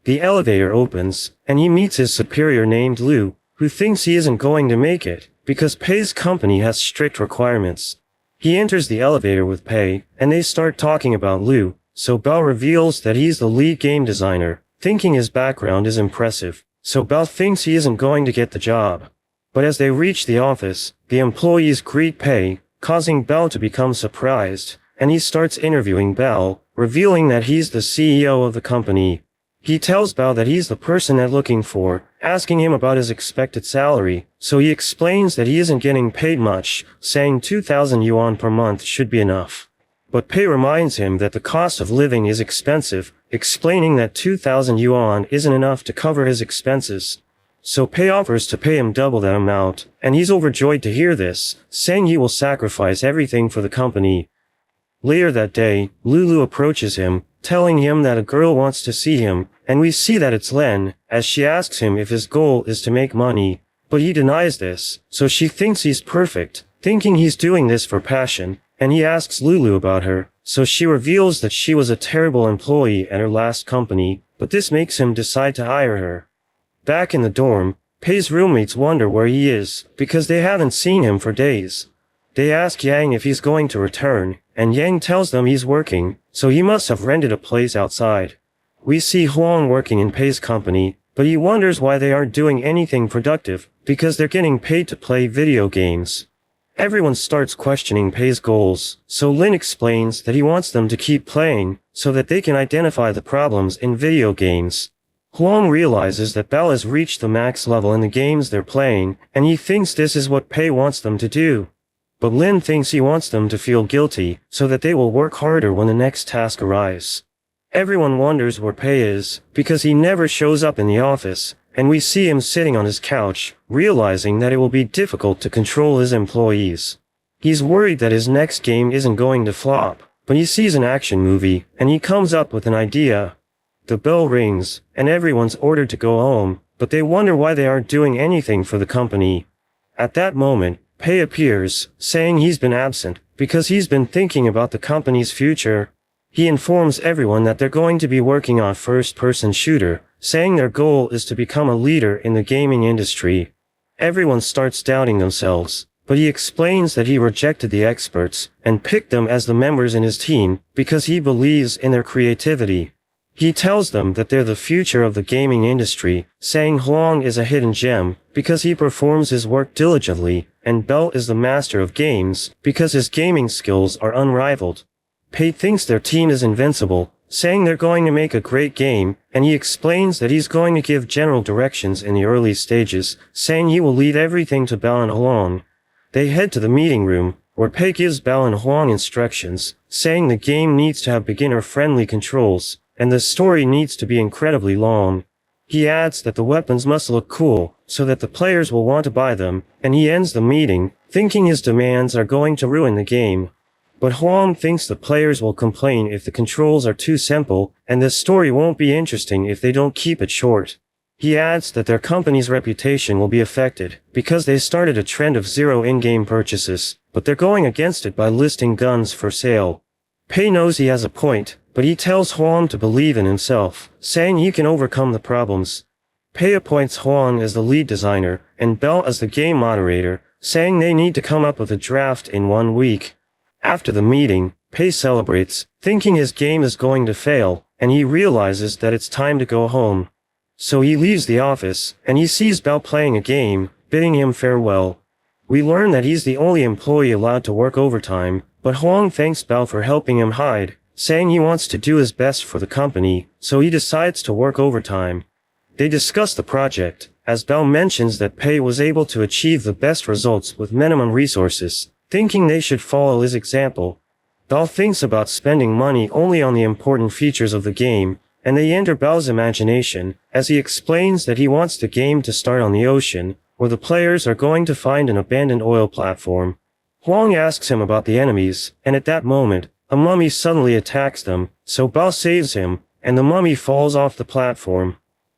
The elevator opens, and he meets his superior named Lu, who thinks he isn't going to make it, because Pei's company has strict requirements. He enters the elevator with Pei, and they start talking about Lu, so Bell reveals that he's the lead game designer, thinking his background is impressive, so Bell thinks he isn't going to get the job. But as they reach the office, the employees greet Pei, causing Bell to become surprised, and he starts interviewing Bell, revealing that he's the CEO of the company. He tells Bao that he's the person they're looking for, asking him about his expected salary, so he explains that he isn't getting paid much, saying 2,000 yuan per month should be enough. But Pei reminds him that the cost of living is expensive, explaining that 2,000 yuan isn't enough to cover his expenses. So Pei offers to pay him double that amount, and he's overjoyed to hear this, saying he will sacrifice everything for the company. Later that day, Lulu approaches him, telling him that a girl wants to see him, and we see that it's Len, as she asks him if his goal is to make money, but he denies this, so she thinks he's perfect, thinking he's doing this for passion, and he asks Lulu about her, so she reveals that she was a terrible employee at her last company, but this makes him decide to hire her. Back in the dorm, Pei's roommates wonder where he is, because they haven't seen him for days. They ask Yang if he's going to return, and Yang tells them he's working, so he must have rented a place outside. We see Huang working in Pei's company, but he wonders why they aren't doing anything productive, because they're getting paid to play video games. Everyone starts questioning Pei's goals, so Lin explains that he wants them to keep playing, so that they can identify the problems in video games. Huang realizes that Belle has reached the max level in the games they're playing, and he thinks this is what Pei wants them to do. But Lin thinks he wants them to feel guilty, so that they will work harder when the next task arrives. Everyone wonders where Pei is, because he never shows up in the office, and we see him sitting on his couch, realizing that it will be difficult to control his employees. He's worried that his next game isn't going to flop, but he sees an action movie, and he comes up with an idea. The bell rings, and everyone's ordered to go home, but they wonder why they aren't doing anything for the company. At that moment, Pei appears, saying he's been absent, because he's been thinking about the company's future. He informs everyone that they're going to be working on a first-person shooter, saying their goal is to become a leader in the gaming industry. Everyone starts doubting themselves, but he explains that he rejected the experts, and picked them as the members in his team, because he believes in their creativity. He tells them that they're the future of the gaming industry, saying Huang is a hidden gem, because he performs his work diligently, and Belle is the master of games, because his gaming skills are unrivaled. Pei thinks their team is invincible, saying they're going to make a great game, and he explains that he's going to give general directions in the early stages, saying he will lead everything to Belle and Huang. They head to the meeting room, where Pei gives Belle and Huang instructions, saying the game needs to have beginner-friendly controls, and the story needs to be incredibly long. He adds that the weapons must look cool, so that the players will want to buy them, and he ends the meeting, thinking his demands are going to ruin the game. But Huang thinks the players will complain if the controls are too simple, and the story won't be interesting if they don't keep it short. He adds that their company's reputation will be affected, because they started a trend of zero in-game purchases, but they're going against it by listing guns for sale. Pei knows he has a point, but he tells Huang to believe in himself, saying he can overcome the problems. Pei appoints Huang as the lead designer, and Belle as the game moderator, saying they need to come up with a draft in 1 week. After the meeting, Pei celebrates, thinking his game is going to fail, and he realizes that it's time to go home. So he leaves the office, and he sees Belle playing a game, bidding him farewell. We learn that he's the only employee allowed to work overtime, but Huang thanks Belle for helping him hide, saying he wants to do his best for the company, so he decides to work overtime. They discuss the project, as Belle mentions that Pei was able to achieve the best results with minimum resources, thinking they should follow his example. Belle thinks about spending money only on the important features of the game, and they enter Belle's imagination, as he explains that he wants the game to start on the ocean, where the players are going to find an abandoned oil platform. Huang asks him about the enemies, and at that moment, a mummy suddenly attacks them, so Belle saves him, and the mummy falls off the platform.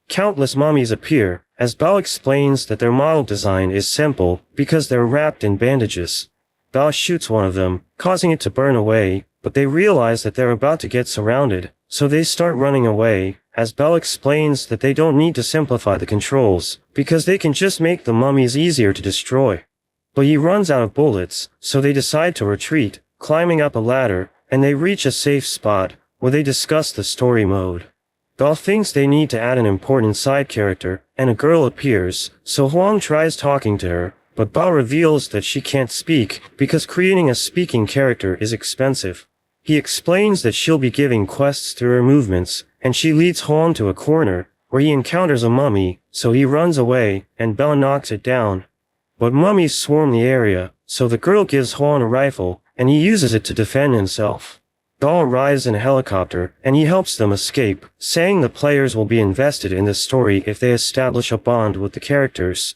Countless mummies appear, as Belle explains that their model design is simple, because they're wrapped in bandages. Belle shoots one of them, causing it to burn away, but they realize that they're about to get surrounded, so they start running away, as Belle explains that they don't need to simplify the controls, because they can just make the mummies easier to destroy. But he runs out of bullets, so they decide to retreat, climbing up a ladder, and they reach a safe spot, where they discuss the story mode. Belle thinks they need to add an important side character, and a girl appears, so Huang tries talking to her, but Belle reveals that she can't speak, because creating a speaking character is expensive. He explains that she'll be giving quests through her movements, and she leads Huang to a corner, where he encounters a mummy, so he runs away, and Belle knocks it down. But mummies swarm the area, so the girl gives Huang a rifle, and he uses it to defend himself. Belle arrives in a helicopter, and he helps them escape, saying the players will be invested in the story if they establish a bond with the characters.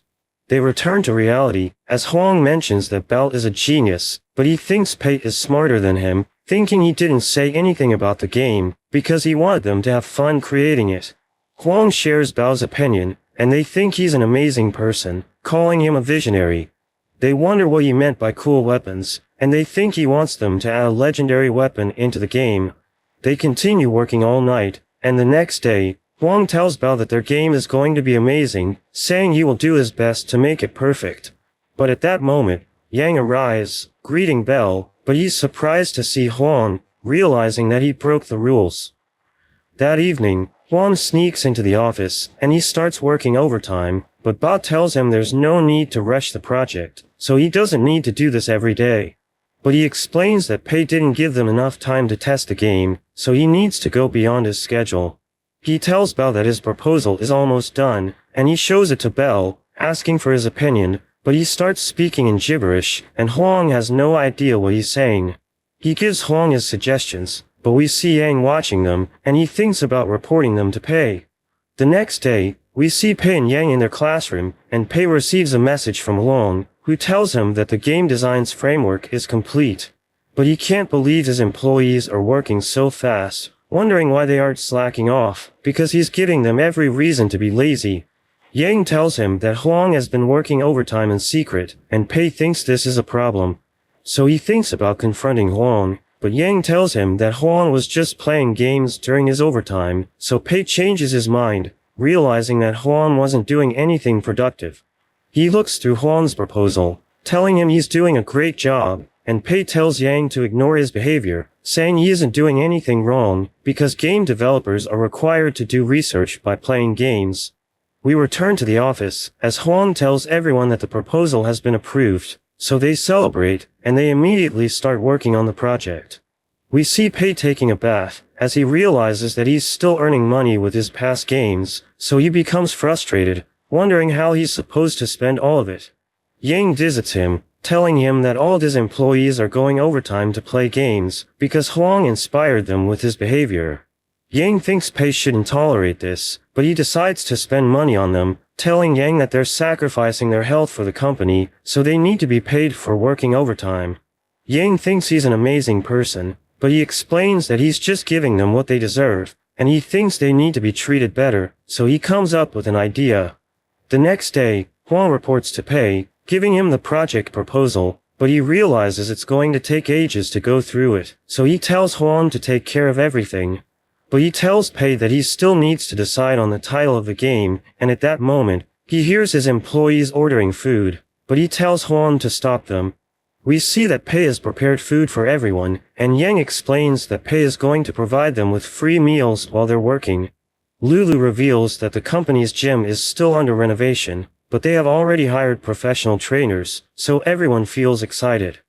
They return to reality, as Huang mentions that Belle is a genius, but he thinks Pei is smarter than him, thinking he didn't say anything about the game, because he wanted them to have fun creating it. Huang shares Bao's opinion, and they think he's an amazing person, calling him a visionary. They wonder what he meant by cool weapons, and they think he wants them to add a legendary weapon into the game. They continue working all night, and the next day, Huang tells Bao that their game is going to be amazing, saying he will do his best to make it perfect. But at that moment, Yang arrives, greeting Belle, but he's surprised to see Huang, realizing that he broke the rules. That evening, Huang sneaks into the office, and he starts working overtime, but Bao tells him there's no need to rush the project, so he doesn't need to do this every day. But he explains that Pei didn't give them enough time to test the game, so he needs to go beyond his schedule. He tells Bao that his proposal is almost done, and he shows it to Belle, asking for his opinion, but he starts speaking in gibberish, and Huang has no idea what he's saying. He gives Huang his suggestions, but we see Yang watching them, and he thinks about reporting them to Pei. The next day, we see Pei and Yang in their classroom, and Pei receives a message from Huang, who tells him that the game design's framework is complete. But he can't believe his employees are working so fast, wondering why they aren't slacking off, because he's giving them every reason to be lazy. Yang tells him that Huang has been working overtime in secret, and Pei thinks this is a problem. So he thinks about confronting Huang, but Yang tells him that Huang was just playing games during his overtime, so Pei changes his mind, realizing that Huang wasn't doing anything productive. He looks through Huang's proposal, telling him he's doing a great job, and Pei tells Yang to ignore his behavior, saying he isn't doing anything wrong, because game developers are required to do research by playing games. We return to the office, as Huang tells everyone that the proposal has been approved, so they celebrate, and they immediately start working on the project. We see Pei taking a bath, as he realizes that he's still earning money with his past games, so he becomes frustrated, wondering how he's supposed to spend all of it. Yang visits him, telling him that all of his employees are going overtime to play games, because Huang inspired them with his behavior. Yang thinks Pei shouldn't tolerate this, but he decides to spend money on them, telling Yang that they're sacrificing their health for the company, so they need to be paid for working overtime. Yang thinks he's an amazing person, but he explains that he's just giving them what they deserve, and he thinks they need to be treated better, so he comes up with an idea. The next day, Huang reports to Pei, giving him the project proposal, but he realizes it's going to take ages to go through it, so he tells Huang to take care of everything. But he tells Pei that he still needs to decide on the title of the game, and at that moment, he hears his employees ordering food, but he tells Huang to stop them. We see that Pei has prepared food for everyone, and Yang explains that Pei is going to provide them with free meals while they're working. Lulu reveals that the company's gym is still under renovation, but they have already hired professional trainers, so everyone feels excited.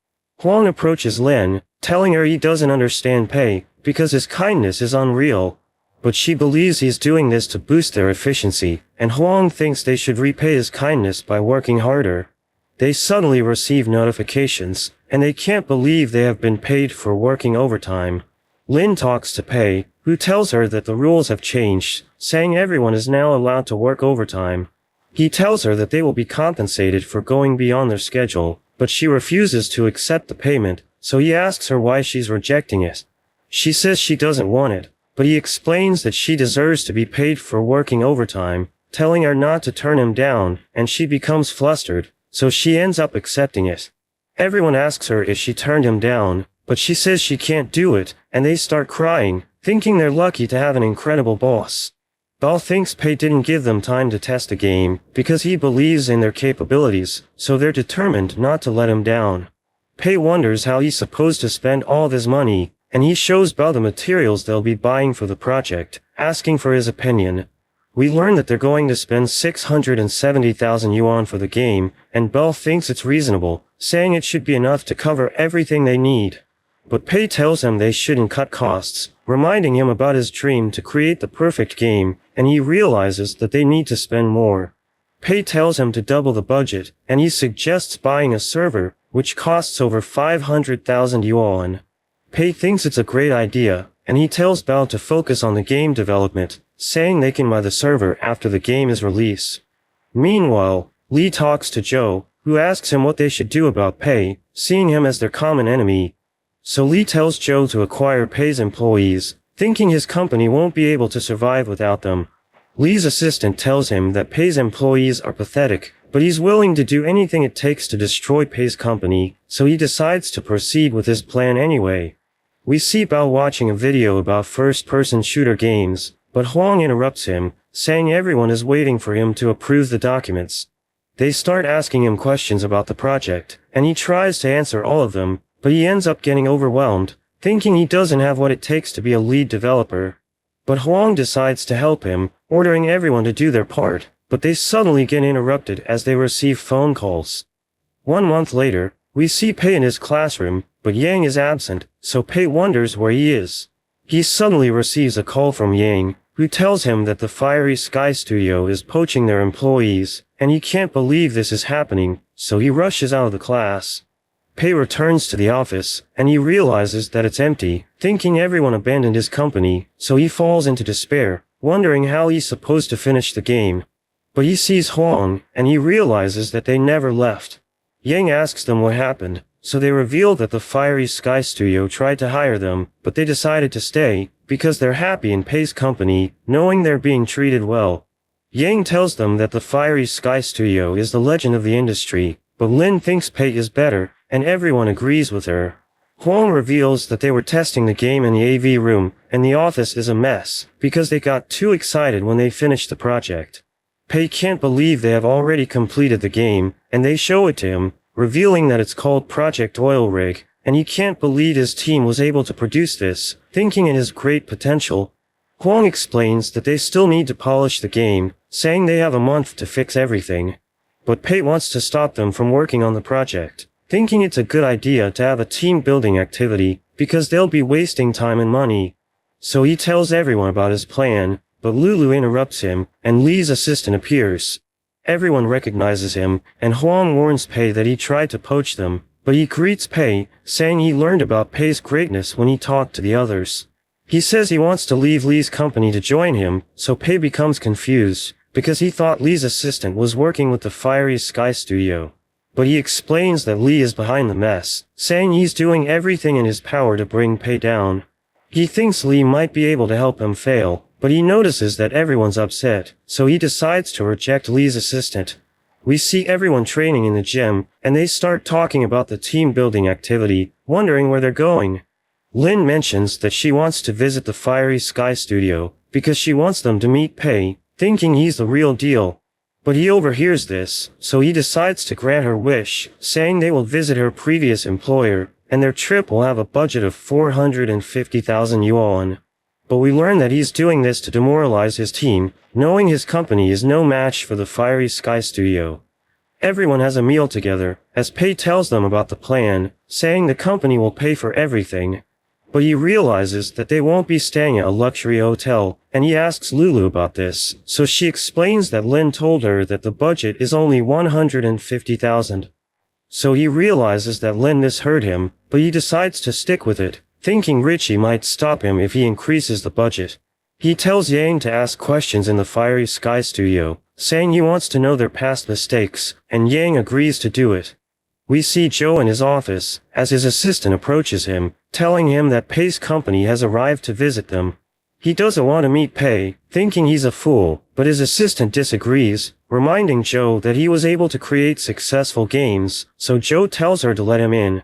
Huang approaches Lin, telling her he doesn't understand Pei, because his kindness is unreal. But she believes he's doing this to boost their efficiency, and Huang thinks they should repay his kindness by working harder. They suddenly receive notifications, and they can't believe they have been paid for working overtime. Lin talks to Pei, who tells her that the rules have changed, saying everyone is now allowed to work overtime. He tells her that they will be compensated for going beyond their schedule, but she refuses to accept the payment, so he asks her why she's rejecting it. She says she doesn't want it, but he explains that she deserves to be paid for working overtime, telling her not to turn him down, and she becomes flustered, so she ends up accepting it. Everyone asks her if she turned him down, but she says she can't do it, and they start crying, thinking they're lucky to have an incredible boss. Bao thinks Pei didn't give them time to test the game, because he believes in their capabilities, so they're determined not to let him down. Pei wonders how he's supposed to spend all of his money, and he shows Bao the materials they'll be buying for the project, asking for his opinion. We learn that they're going to spend 670,000 yuan for the game, and Bao thinks it's reasonable, saying it should be enough to cover everything they need. But Pei tells him they shouldn't cut costs, reminding him about his dream to create the perfect game, and he realizes that they need to spend more. Pei tells him to double the budget, and he suggests buying a server, which costs over 500,000 yuan. Pei thinks it's a great idea, and he tells Bao to focus on the game development, saying they can buy the server after the game is released. Meanwhile, Li talks to Zhou, who who asks him what they should do about Pei, seeing him as their common enemy. So Lee tells Joe to acquire Pei's employees, thinking his company won't be able to survive without them. Lee's assistant tells him that Pei's employees are pathetic, but he's willing to do anything it takes to destroy Pei's company, so he decides to proceed with his plan anyway. We see Bao watching a video about first-person shooter games, but Huang interrupts him, saying everyone is waiting for him to approve the documents. They start asking him questions about the project, and he tries to answer all of them, but he ends up getting overwhelmed, thinking he doesn't have what it takes to be a lead developer. But Huang decides to help him, ordering everyone to do their part, but they suddenly get interrupted as they receive phone calls. 1 month later, we see Pei in his classroom, but Yang is absent, so Pei wonders where he is. He suddenly receives a call from Yang, who tells him that the Fiery Sky Studio is poaching their employees, and he can't believe this is happening, so he rushes out of the class. Pei returns to the office, and he realizes that it's empty, thinking everyone abandoned his company, so he falls into despair, wondering how he's supposed to finish the game. But he sees Huang, and he realizes that they never left. Yang asks them what happened, so they reveal that the Fiery Sky Studio tried to hire them, but they decided to stay, because they're happy in Pei's company, knowing they're being treated well. Yang tells them that the Fiery Sky Studio is the legend of the industry, but Lin thinks Pei is better, and everyone agrees with her. Huang reveals that they were testing the game in the AV room, and the office is a mess, because they got too excited when they finished the project. Pei can't believe they have already completed the game, and they show it to him, revealing that it's called Project Oil Rig, and he can't believe his team was able to produce this, thinking it has great potential. Huang explains that they still need to polish the game, saying they have a month to fix everything. But Pei wants to stop them from working on the project, thinking it's a good idea to have a team-building activity, because they'll be wasting time and money. So he tells everyone about his plan, but Lulu interrupts him, and Lee's assistant appears. Everyone recognizes him, and Huang warns Pei that he tried to poach them, but he greets Pei, saying he learned about Pei's greatness when he talked to the others. He says he wants to leave Lee's company to join him, so Pei becomes confused, because he thought Lee's assistant was working with the Fiery Sky Studio. But he explains that Lee is behind the mess, saying he's doing everything in his power to bring Pei down. He thinks Lee might be able to help him fail, but he notices that everyone's upset, so he decides to reject Lee's assistant. We see everyone training in the gym, and they start talking about the team-building activity, wondering where they're going. Lin mentions that she wants to visit the Fiery Sky Studio, because she wants them to meet Pei, thinking he's the real deal. But he overhears this, so he decides to grant her wish, saying they will visit her previous employer, and their trip will have a budget of 450,000 yuan. But we learn that he's doing this to demoralize his team, knowing his company is no match for the Fiery Sky Studio. Everyone has a meal together, as Pei tells them about the plan, saying the company will pay for everything. But he realizes that they won't be staying at a luxury hotel, and he asks Lulu about this, so she explains that Lin told her that the budget is only 150,000. So he realizes that Lin misheard him, but he decides to stick with it, thinking Richie might stop him if he increases the budget. He tells Yang to ask questions in the Fiery Sky Studio, saying he wants to know their past mistakes, and Yang agrees to do it. We see Joe in his office, as his assistant approaches him, telling him that Pei's company has arrived to visit them. He doesn't want to meet Pei, thinking he's a fool, but his assistant disagrees, reminding Joe that he was able to create successful games, so Joe tells her to let him in.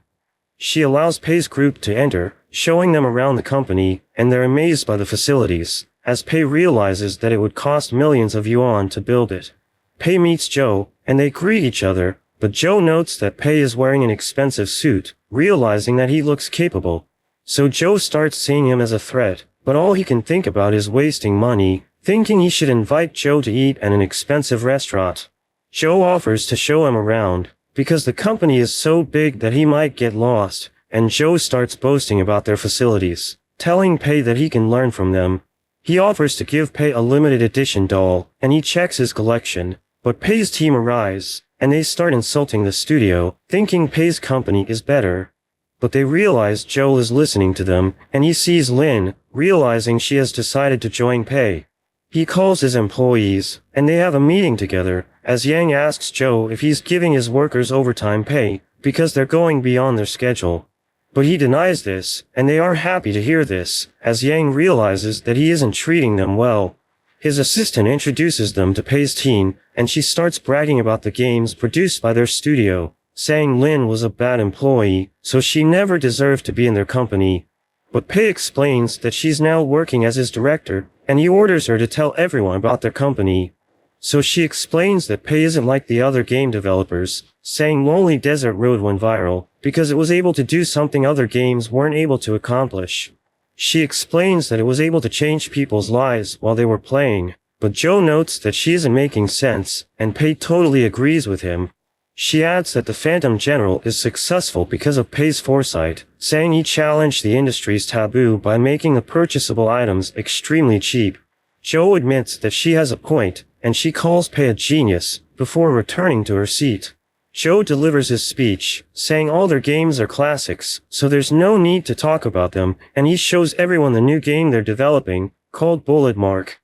She allows Pei's group to enter, showing them around the company, and they're amazed by the facilities, as Pei realizes that it would cost millions of yuan to build it. Pei meets Joe, and they greet each other, but Joe notes that Pei is wearing an expensive suit, realizing that he looks capable. So Joe starts seeing him as a threat, but all he can think about is wasting money, thinking he should invite Joe to eat at an expensive restaurant. Joe offers to show him around, because the company is so big that he might get lost, and Joe starts boasting about their facilities, telling Pei that he can learn from them. He offers to give Pei a limited edition doll, and he checks his collection, but Pei's team arrives, and they start insulting the studio, thinking Pei's company is better. But they realize Joe is listening to them, and he sees Lin, realizing she has decided to join Pei. He calls his employees, and they have a meeting together, as Yang asks Joe if he's giving his workers overtime pay, because they're going beyond their schedule. But he denies this, and they are happy to hear this, as Yang realizes that he isn't treating them well. His assistant introduces them to Pei's team, and she starts bragging about the games produced by their studio, saying Lin was a bad employee, so she never deserved to be in their company. But Pei explains that she's now working as his director, and he orders her to tell everyone about their company. So she explains that Pei isn't like the other game developers, saying Lonely Desert Road went viral, because it was able to do something other games weren't able to accomplish. She explains that it was able to change people's lives while they were playing, but Joe notes that she isn't making sense, and Pei totally agrees with him. She adds that the Phantom General is successful because of Pei's foresight, saying he challenged the industry's taboo by making the purchasable items extremely cheap. Joe admits that she has a point, and she calls Pei a genius, before returning to her seat. Joe delivers his speech, saying all their games are classics, so there's no need to talk about them, and he shows everyone the new game they're developing, called Bullet Mark.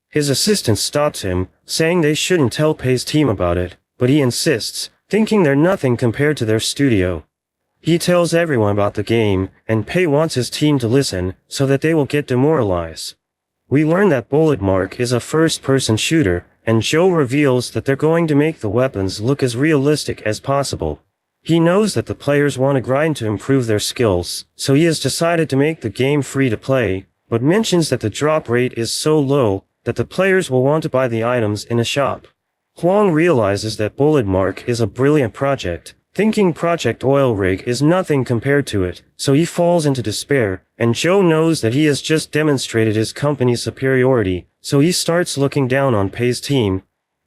His assistant stops him, saying they shouldn't tell Pei's team about it, but he insists, thinking they're nothing compared to their studio. He tells everyone about the game, and Pei wants his team to listen, so that they will get demoralized. We learn that Bullet Mark is a first-person shooter, and Joe reveals that they're going to make the weapons look as realistic as possible. He knows that the players want to grind to improve their skills, so he has decided to make the game free to play, but mentions that the drop rate is so low that the players will want to buy the items in a shop. Huang realizes that Bullet Mark is a brilliant project, thinking Project Oil Rig is nothing compared to it, so he falls into despair, and Joe knows that he has just demonstrated his company's superiority, so he starts looking down on Pei's team.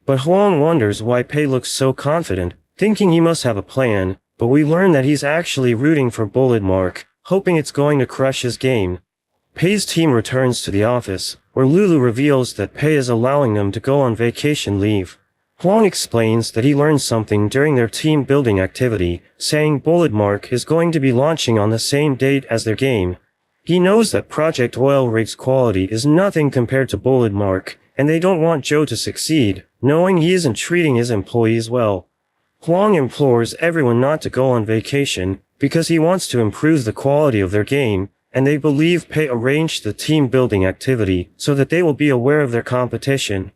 But Huang wonders why Pei looks so confident, thinking he must have a plan, but we learn that he's actually rooting for Bullet Mark, hoping it's going to crush his game. Pei's team returns to the office, where Lulu reveals that Pei is allowing them to go on vacation leave. Huang explains that he learned something during their team building activity, saying Bullet Mark is going to be launching on the same date as their game. He knows that Project Oil Rig's quality is nothing compared to Bullet Mark, and they don't want Joe to succeed, knowing he isn't treating his employees well. Huang implores everyone not to go on vacation, because he wants to improve the quality of their game, and they believe Pei arranged the team building activity so that they will be aware of their competition.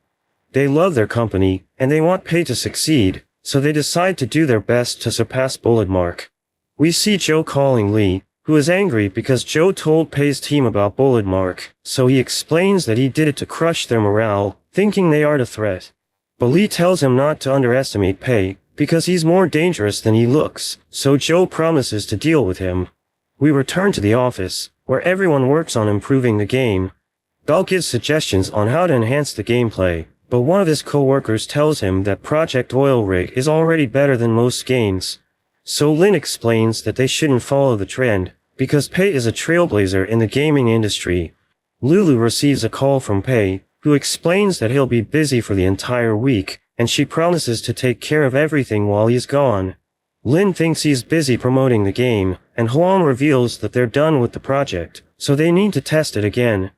They love their company, and they want Pei to succeed, so they decide to do their best to surpass Bullet Mark. We see Joe calling Lee, who is angry because Joe told Pei's team about Bullet Mark, so he explains that he did it to crush their morale, thinking they are a threat. But Lee tells him not to underestimate Pei, because he's more dangerous than he looks, so Joe promises to deal with him. We return to the office, where everyone works on improving the game. Bell gives suggestions on how to enhance the gameplay, but one of his co-workers tells him that Project Oil Rig is already better than most games. So Lin explains that they shouldn't follow the trend, because Pei is a trailblazer in the gaming industry. Lulu receives a call from Pei, who explains that he'll be busy for the entire week, and she promises to take care of everything while he's gone. Lin thinks he's busy promoting the game, and Huang reveals that they're done with the project, so they need to test it again.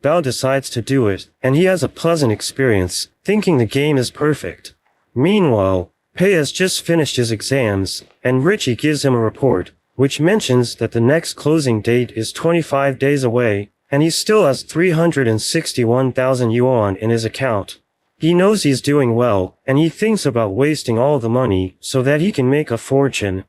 Bao decides to do it, and he has a pleasant experience, thinking the game is perfect. Meanwhile, Pei has just finished his exams, and Richie gives him a report, which mentions that the next closing date is 25 days away, and he still has 361,000 yuan in his account. He knows he's doing well, and he thinks about wasting all the money so that he can make a fortune.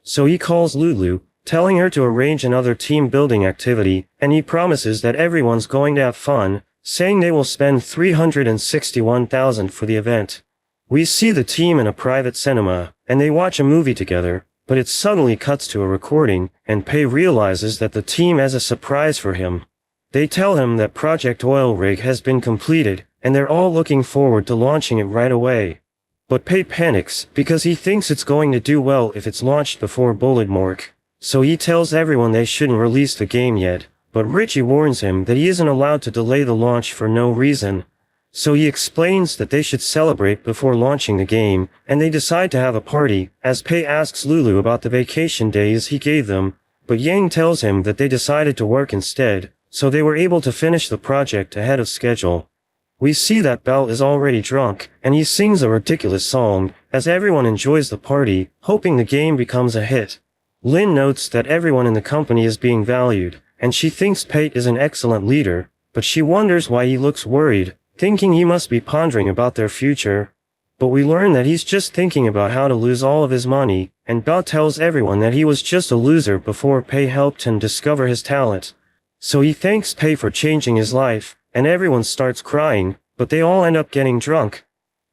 So he calls Lulu, telling her to arrange another team building activity, and he promises that everyone's going to have fun, saying they will spend 361,000 for the event. We see the team in a private cinema, and they watch a movie together, but it suddenly cuts to a recording, and Pei realizes that the team has a surprise for him. They tell him that Project Oil Rig has been completed, and they're all looking forward to launching it right away. But Pei panics, because he thinks it's going to do well if it's launched before Bullet Mark. So he tells everyone they shouldn't release the game yet, but Richie warns him that he isn't allowed to delay the launch for no reason. So he explains that they should celebrate before launching the game, and they decide to have a party, as Pei asks Lulu about the vacation days he gave them, but Yang tells him that they decided to work instead, so they were able to finish the project ahead of schedule. We see that Belle is already drunk, and he sings a ridiculous song, as everyone enjoys the party, hoping the game becomes a hit. Lin notes that everyone in the company is being valued, and she thinks Pate is an excellent leader, but she wonders why he looks worried, thinking he must be pondering about their future. But we learn that he's just thinking about how to lose all of his money, and Belle tells everyone that he was just a loser before Pei helped him discover his talent. So he thanks Pei for changing his life, and everyone starts crying, but they all end up getting drunk.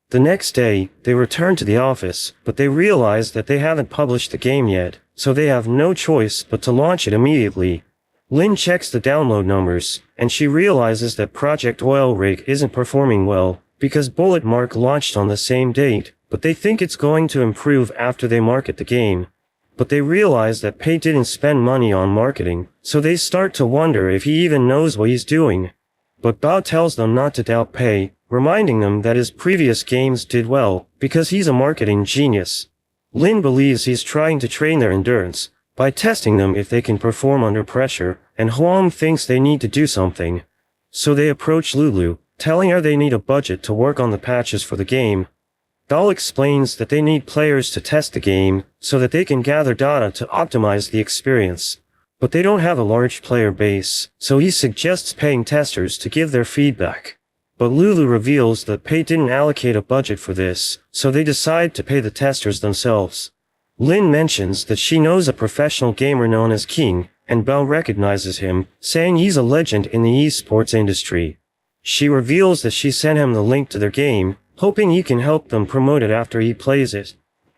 The next day, they return to the office, but they realize that they haven't published the game yet, so they have no choice but to launch it immediately. Lin checks the download numbers, and she realizes that Project Oil Rig isn't performing well, because Bullet Mark launched on the same date, but they think it's going to improve after they market the game. But they realize that Pei didn't spend money on marketing, so they start to wonder if he even knows what he's doing. But Bao tells them not to doubt Pei, reminding them that his previous games did well, because he's a marketing genius. Lin believes he's trying to train their endurance, by testing them if they can perform under pressure, and Huang thinks they need to do something. So they approach Lulu, telling her they need a budget to work on the patches for the game. Bao explains that they need players to test the game, so that they can gather data to optimize the experience. But they don't have a large player base, so he suggests paying testers to give their feedback. But Lulu reveals that Pei didn't allocate a budget for this, so they decide to pay the testers themselves. Lin mentions that she knows a professional gamer known as King, and Bao recognizes him, saying he's a legend in the esports industry. She reveals that she sent him the link to their game, hoping he can help them promote it after he plays it.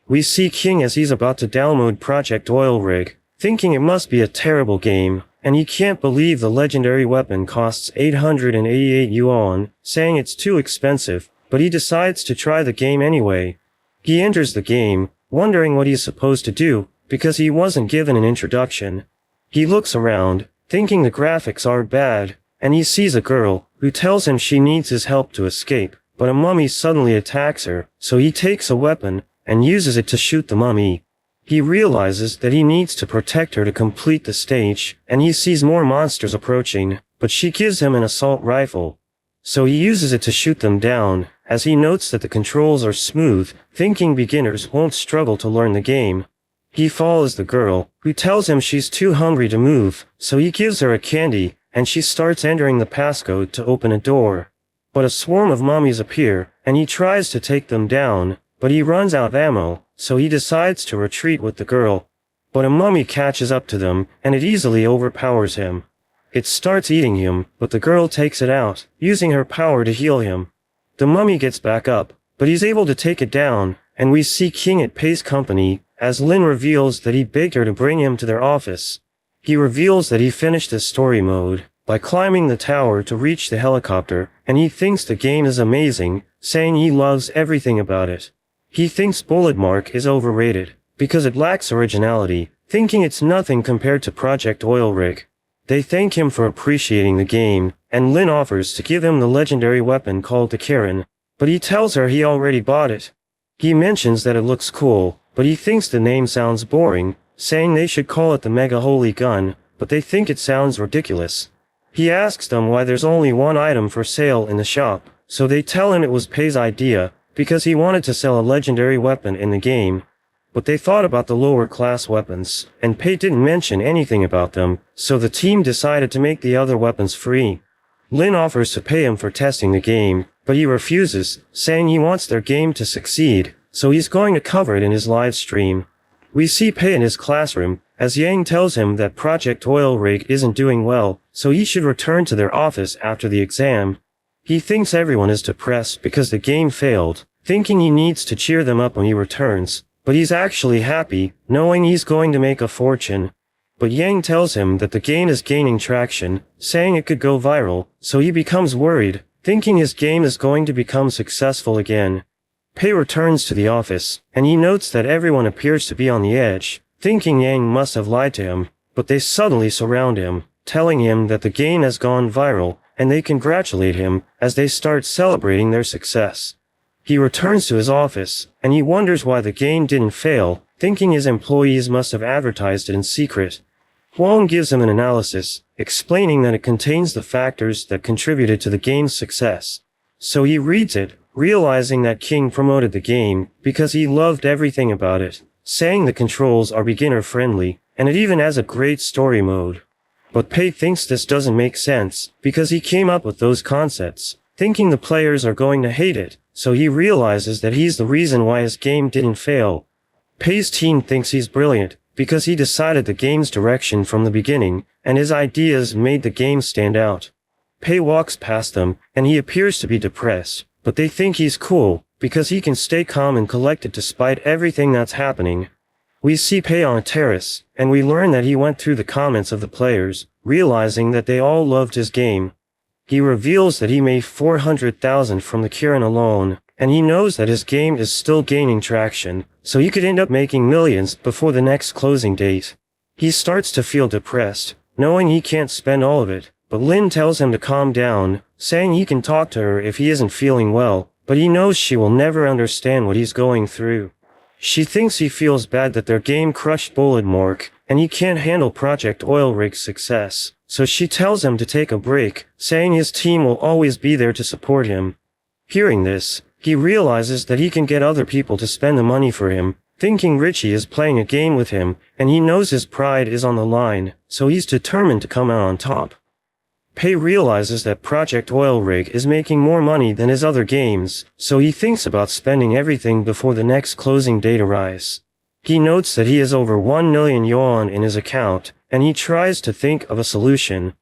We see King as he's about to download Project Oil Rig, thinking it must be a terrible game, and he can't believe the legendary weapon costs 888 yuan, saying it's too expensive, but he decides to try the game anyway. He enters the game, wondering what he's supposed to do, because he wasn't given an introduction. He looks around, thinking the graphics are bad, and he sees a girl, who tells him she needs his help to escape, but a mummy suddenly attacks her, so he takes a weapon, and uses it to shoot the mummy. He realizes that he needs to protect her to complete the stage, and he sees more monsters approaching, but she gives him an assault rifle. So he uses it to shoot them down, as he notes that the controls are smooth, thinking beginners won't struggle to learn the game. He follows the girl, who tells him she's too hungry to move, so he gives her a candy, and she starts entering the passcode to open a door. But a swarm of mummies appear, and he tries to take them down, but he runs out of ammo, so he decides to retreat with the girl. But a mummy catches up to them, and it easily overpowers him. It starts eating him, but the girl takes it out, using her power to heal him. The mummy gets back up, but he's able to take it down, and we see King at Pei's company, as Lin reveals that he begged her to bring him to their office. He reveals that he finished the story mode, by climbing the tower to reach the helicopter, and he thinks the game is amazing, saying he loves everything about it. He thinks Bullet Mark is overrated, because it lacks originality, thinking it's nothing compared to Project Oil Rig. They thank him for appreciating the game, and Lin offers to give him the legendary weapon called the Karen, but he tells her he already bought it. He mentions that it looks cool, but he thinks the name sounds boring, saying they should call it the Mega Holy Gun, but they think it sounds ridiculous. He asks them why there's only one item for sale in the shop, so they tell him it was Pei's idea, because he wanted to sell a legendary weapon in the game. But they thought about the lower class weapons, and Pei didn't mention anything about them, so the team decided to make the other weapons free. Lin offers to pay him for testing the game, but he refuses, saying he wants their game to succeed, so he's going to cover it in his live stream. We see Pei in his classroom, as Yang tells him that Project Oil Rig isn't doing well, so he should return to their office after the exam. He thinks everyone is depressed because the game failed, thinking he needs to cheer them up when he returns, but he's actually happy, knowing he's going to make a fortune. But Yang tells him that the game is gaining traction, saying it could go viral, so he becomes worried, thinking his game is going to become successful again. Pei returns to the office, and he notes that everyone appears to be on the edge, thinking Yang must have lied to him, but they suddenly surround him, telling him that the game has gone viral, and they congratulate him as they start celebrating their success. He returns to his office, and he wonders why the game didn't fail, thinking his employees must have advertised it in secret. Huang gives him an analysis, explaining that it contains the factors that contributed to the game's success. So he reads it, realizing that King promoted the game because he loved everything about it, saying the controls are beginner friendly, and it even has a great story mode. But Pei thinks this doesn't make sense, because he came up with those concepts, thinking the players are going to hate it, so he realizes that he's the reason why his game didn't fail. Pei's team thinks he's brilliant, because he decided the game's direction from the beginning, and his ideas made the game stand out. Pei walks past them, and he appears to be depressed, but they think he's cool, because he can stay calm and collected despite everything that's happening. We see Pei on a terrace, and we learn that he went through the comments of the players, realizing that they all loved his game. He reveals that he made 400,000 from the Kirin alone, and he knows that his game is still gaining traction, so he could end up making millions before the next closing date. He starts to feel depressed, knowing he can't spend all of it, but Lin tells him to calm down, saying he can talk to her if he isn't feeling well, but he knows she will never understand what he's going through. She thinks he feels bad that their game crushed Bullet Mork, and he can't handle Project Oil Rig's success, so she tells him to take a break, saying his team will always be there to support him. Hearing this, he realizes that he can get other people to spend the money for him, thinking Richie is playing a game with him, and he knows his pride is on the line, so he's determined to come out on top. Pei realizes that Project Oil Rig is making more money than his other games, so he thinks about spending everything before the next closing date arrives. He notes that he has over 1 million yuan in his account, and he tries to think of a solution.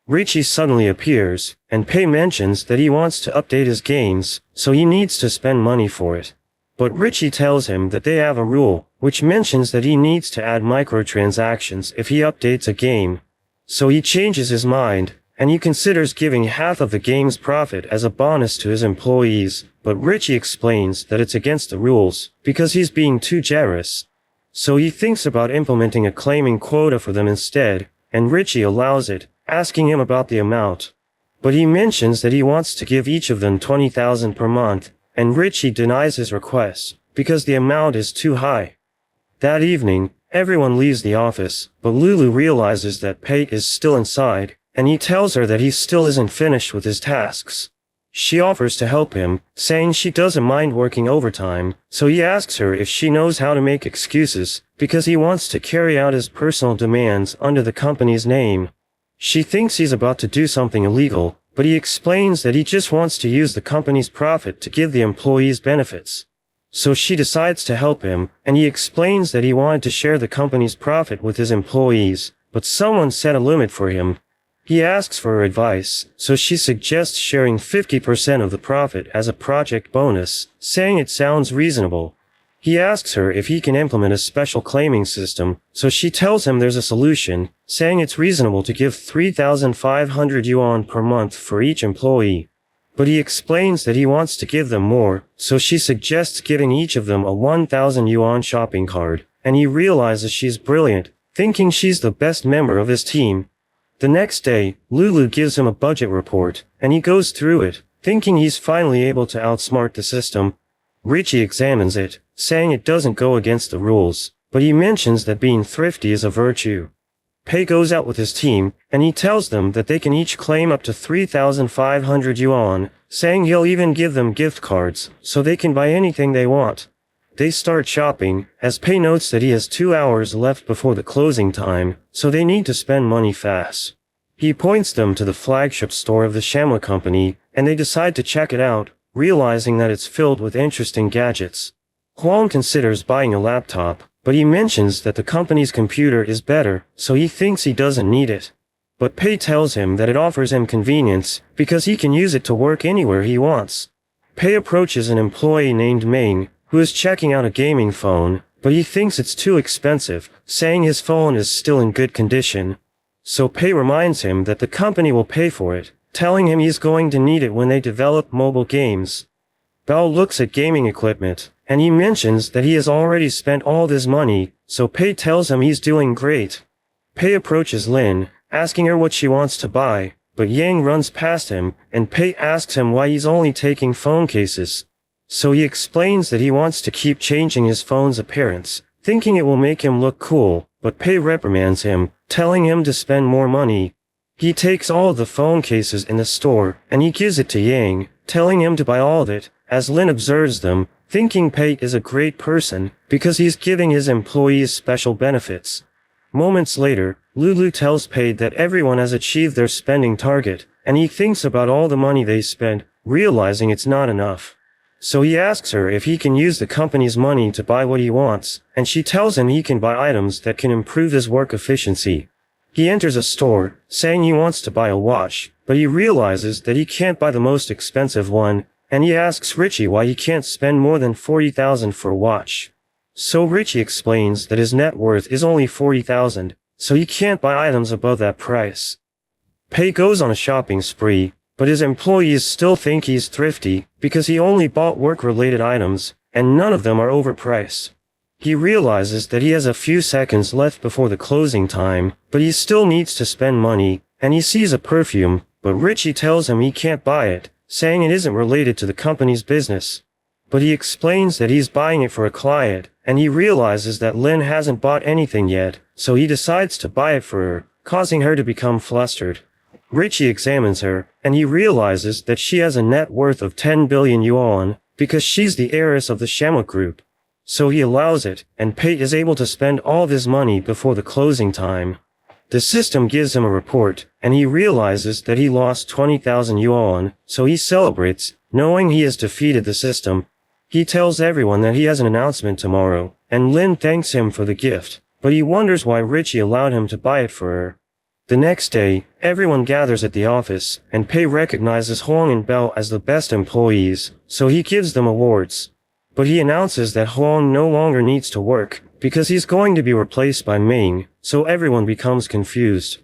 Richie suddenly appears, and Pei mentions that he wants to update his games, so he needs to spend money for it. But Richie tells him that they have a rule, which mentions that he needs to add microtransactions if he updates a game. So he changes his mind, and he considers giving half of the game's profit as a bonus to his employees, but Richie explains that it's against the rules, because he's being too generous. So he thinks about implementing a claiming quota for them instead, and Richie allows it, asking him about the amount. But he mentions that he wants to give each of them 20,000 per month, and Richie denies his request, because the amount is too high. That evening, everyone leaves the office, but Lulu realizes that Pei is still inside, and he tells her that he still isn't finished with his tasks. She offers to help him, saying she doesn't mind working overtime, so he asks her if she knows how to make excuses, because he wants to carry out his personal demands under the company's name. She thinks he's about to do something illegal, but he explains that he just wants to use the company's profit to give the employees benefits. So she decides to help him, and he explains that he wanted to share the company's profit with his employees, but someone set a limit for him. He asks for her advice, so she suggests sharing 50% of the profit as a project bonus, saying it sounds reasonable. He asks her if he can implement a special claiming system, so she tells him there's a solution, saying it's reasonable to give 3,500 yuan per month for each employee. But he explains that he wants to give them more, so she suggests giving each of them a 1,000 yuan shopping card, and he realizes she's brilliant, thinking she's the best member of his team. The next day, Lulu gives him a budget report, and he goes through it, thinking he's finally able to outsmart the system. Richie examines it, saying it doesn't go against the rules, but he mentions that being thrifty is a virtue. Pei goes out with his team, and he tells them that they can each claim up to 3,500 yuan, saying he'll even give them gift cards, so they can buy anything they want. They start shopping, as Pei notes that he has 2 hours left before the closing time, so they need to spend money fast. He points them to the flagship store of the Shamla company, and they decide to check it out, realizing that it's filled with interesting gadgets. Huang considers buying a laptop, but he mentions that the company's computer is better, so he thinks he doesn't need it. But Pei tells him that it offers him convenience, because he can use it to work anywhere he wants. Pei approaches an employee named Ming, who is checking out a gaming phone, but he thinks it's too expensive, saying his phone is still in good condition. So Pei reminds him that the company will pay for it, telling him he's going to need it when they develop mobile games. Bao looks at gaming equipment, and he mentions that he has already spent all this money, so Pei tells him he's doing great. Pei approaches Lin, asking her what she wants to buy, but Yang runs past him, and Pei asks him why he's only taking phone cases. So he explains that he wants to keep changing his phone's appearance, thinking it will make him look cool, but Pei reprimands him, telling him to spend more money. He takes all of the phone cases in the store, and he gives it to Yang, telling him to buy all of it, as Lin observes them, thinking Pate is a great person, because he's giving his employees special benefits. Moments later, Lulu tells Pate that everyone has achieved their spending target, and he thinks about all the money they spent, realizing it's not enough. So he asks her if he can use the company's money to buy what he wants, and she tells him he can buy items that can improve his work efficiency. He enters a store, saying he wants to buy a watch, but he realizes that he can't buy the most expensive one, and he asks Richie why he can't spend more than $40,000 for a watch. So Richie explains that his net worth is only $40,000, so he can't buy items above that price. Pei goes on a shopping spree, but his employees still think he's thrifty because he only bought work-related items, and none of them are overpriced. He realizes that he has a few seconds left before the closing time, but he still needs to spend money, and he sees a perfume, but Richie tells him he can't buy it, saying it isn't related to the company's business. But he explains that he's buying it for a client, and he realizes that Lin hasn't bought anything yet, so he decides to buy it for her, causing her to become flustered. Richie examines her, and he realizes that she has a net worth of 10 billion yuan, because she's the heiress of the Shema Group. So he allows it, and Pate is able to spend all of his money before the closing time. The system gives him a report, and he realizes that he lost 20,000 yuan, so he celebrates, knowing he has defeated the system. He tells everyone that he has an announcement tomorrow, and Lin thanks him for the gift, but he wonders why Richie allowed him to buy it for her. The next day, everyone gathers at the office, and Pei recognizes Huang and Bell as the best employees, so he gives them awards. But he announces that Huang no longer needs to work, because he's going to be replaced by Ming, so everyone becomes confused.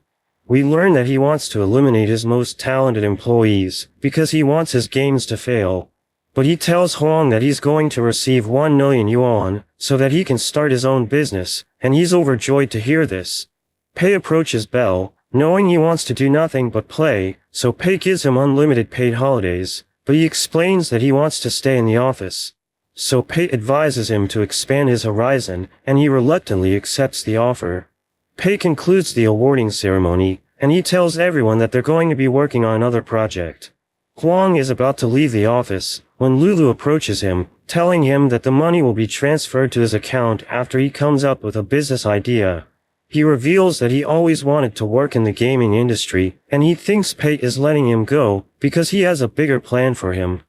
We learn that he wants to eliminate his most talented employees, because he wants his games to fail. But he tells Huang that he's going to receive 1 million yuan, so that he can start his own business, and he's overjoyed to hear this. Pei approaches Bell, knowing he wants to do nothing but play, so Pei gives him unlimited paid holidays, but he explains that he wants to stay in the office. So Pei advises him to expand his horizon, and he reluctantly accepts the offer. Pei concludes the awarding ceremony, and he tells everyone that they're going to be working on another project. Huang is about to leave the office, when Lulu approaches him, telling him that the money will be transferred to his account after he comes up with a business idea. He reveals that he always wanted to work in the gaming industry, and he thinks Pei is letting him go because he has a bigger plan for him.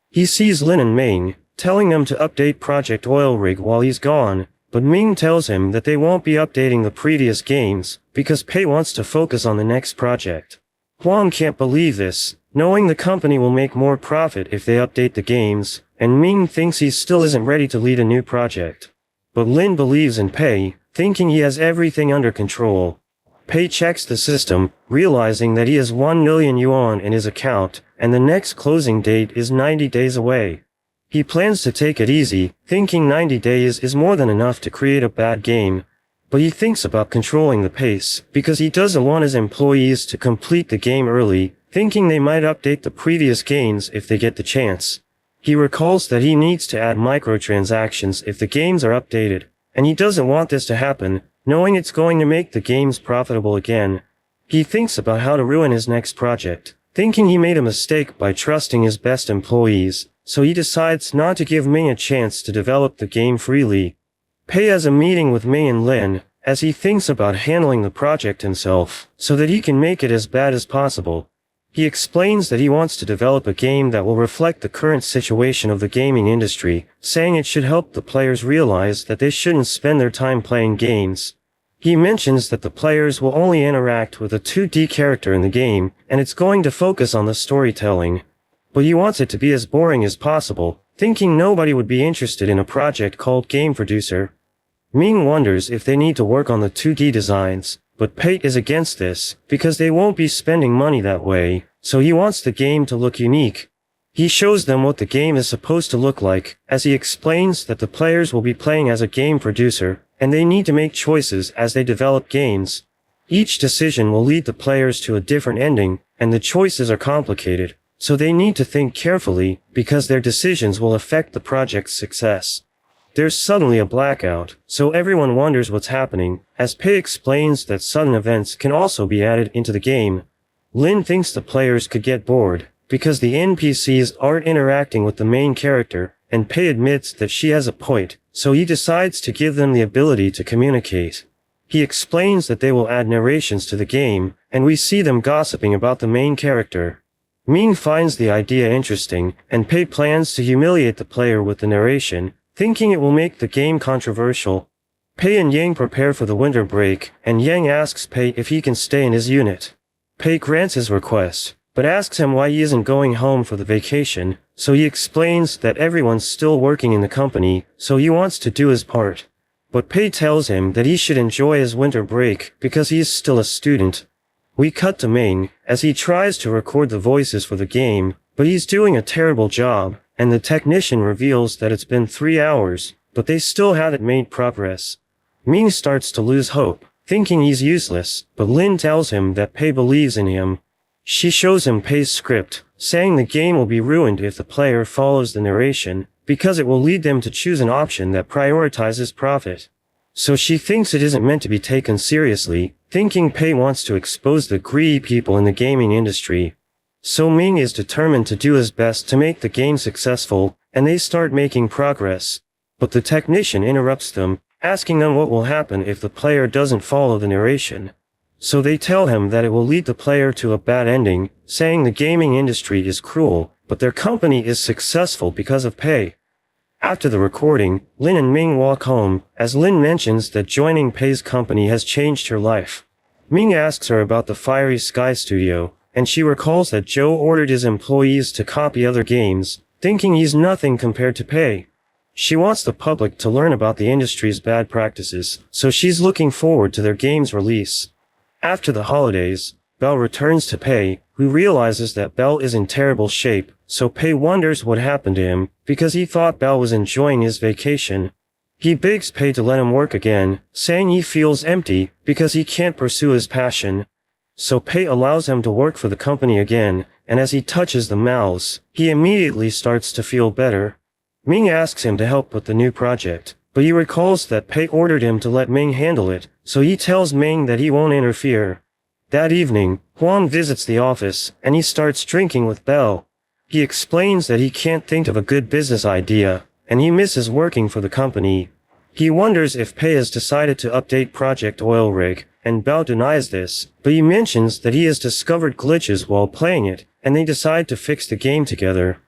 He sees Lin and Ming, telling them to update Project Oil Rig while he's gone, but Ming tells him that they won't be updating the previous games because Pei wants to focus on the next project. Huang can't believe this, knowing the company will make more profit if they update the games, and Ming thinks he still isn't ready to lead a new project. But Lin believes in Pei, thinking he has everything under control. Pei checks the system, realizing that he has 1 million yuan in his account, and the next closing date is 90 days away. He plans to take it easy, thinking 90 days is more than enough to create a bad game. But he thinks about controlling the pace, because he doesn't want his employees to complete the game early, thinking they might update the previous games if they get the chance. He recalls that he needs to add microtransactions if the games are updated, and he doesn't want this to happen, knowing it's going to make the games profitable again. He thinks about how to ruin his next project, thinking he made a mistake by trusting his best employees, so he decides not to give Ming a chance to develop the game freely. Pei has a meeting with Ming and Lin, as he thinks about handling the project himself, so that he can make it as bad as possible. He explains that he wants to develop a game that will reflect the current situation of the gaming industry, saying it should help the players realize that they shouldn't spend their time playing games. He mentions that the players will only interact with a 2D character in the game, and it's going to focus on the storytelling. But he wants it to be as boring as possible, thinking nobody would be interested in a project called Game Producer. Ming wonders if they need to work on the 2D designs, but Pate is against this, because they won't be spending money that way, so he wants the game to look unique. He shows them what the game is supposed to look like, as he explains that the players will be playing as a game producer, and they need to make choices as they develop games. Each decision will lead the players to a different ending, and the choices are complicated, so they need to think carefully, because their decisions will affect the project's success. There's suddenly a blackout, so everyone wonders what's happening, as Pei explains that sudden events can also be added into the game. Lin thinks the players could get bored, because the NPCs aren't interacting with the main character, and Pei admits that she has a point, so he decides to give them the ability to communicate. He explains that they will add narrations to the game, and we see them gossiping about the main character. Ming finds the idea interesting, and Pei plans to humiliate the player with the narration, thinking it will make the game controversial. Pei and Yang prepare for the winter break, and Yang asks Pei if he can stay in his unit. Pei grants his request, but asks him why he isn't going home for the vacation, so he explains that everyone's still working in the company, so he wants to do his part. But Pei tells him that he should enjoy his winter break because he is still a student. We cut to Ming, as he tries to record the voices for the game, but he's doing a terrible job, and the technician reveals that it's been 3 hours, but they still haven't made progress. Ming starts to lose hope, thinking he's useless, but Lin tells him that Pei believes in him. She shows him Pei's script, saying the game will be ruined if the player follows the narration, because it will lead them to choose an option that prioritizes profit. So she thinks it isn't meant to be taken seriously, thinking Pei wants to expose the greedy people in the gaming industry. So Ming is determined to do his best to make the game successful, and they start making progress. But the technician interrupts them, asking them what will happen if the player doesn't follow the narration. So they tell him that it will lead the player to a bad ending, saying the gaming industry is cruel, but their company is successful because of Pei. After the recording, Lin and Ming walk home, as Lin mentions that joining Pei's company has changed her life. Ming asks her about the Fiery Sky Studio, and she recalls that Joe ordered his employees to copy other games, thinking he's nothing compared to Pei. She wants the public to learn about the industry's bad practices, so she's looking forward to their game's release. After the holidays, Belle returns to Pei, who realizes that Belle is in terrible shape, so Pei wonders what happened to him, because he thought Belle was enjoying his vacation. He begs Pei to let him work again, saying he feels empty because he can't pursue his passion. So Pei allows him to work for the company again, and as he touches the mouse, he immediately starts to feel better. Ming asks him to help with the new project, but he recalls that Pei ordered him to let Ming handle it, so he tells Ming that he won't interfere. That evening, Huang visits the office, and he starts drinking with Belle. He explains that he can't think of a good business idea, and he misses working for the company. He wonders if Pei has decided to update Project Oil Rig, and Belle denies this, but he mentions that he has discovered glitches while playing it, and they decide to fix the game together.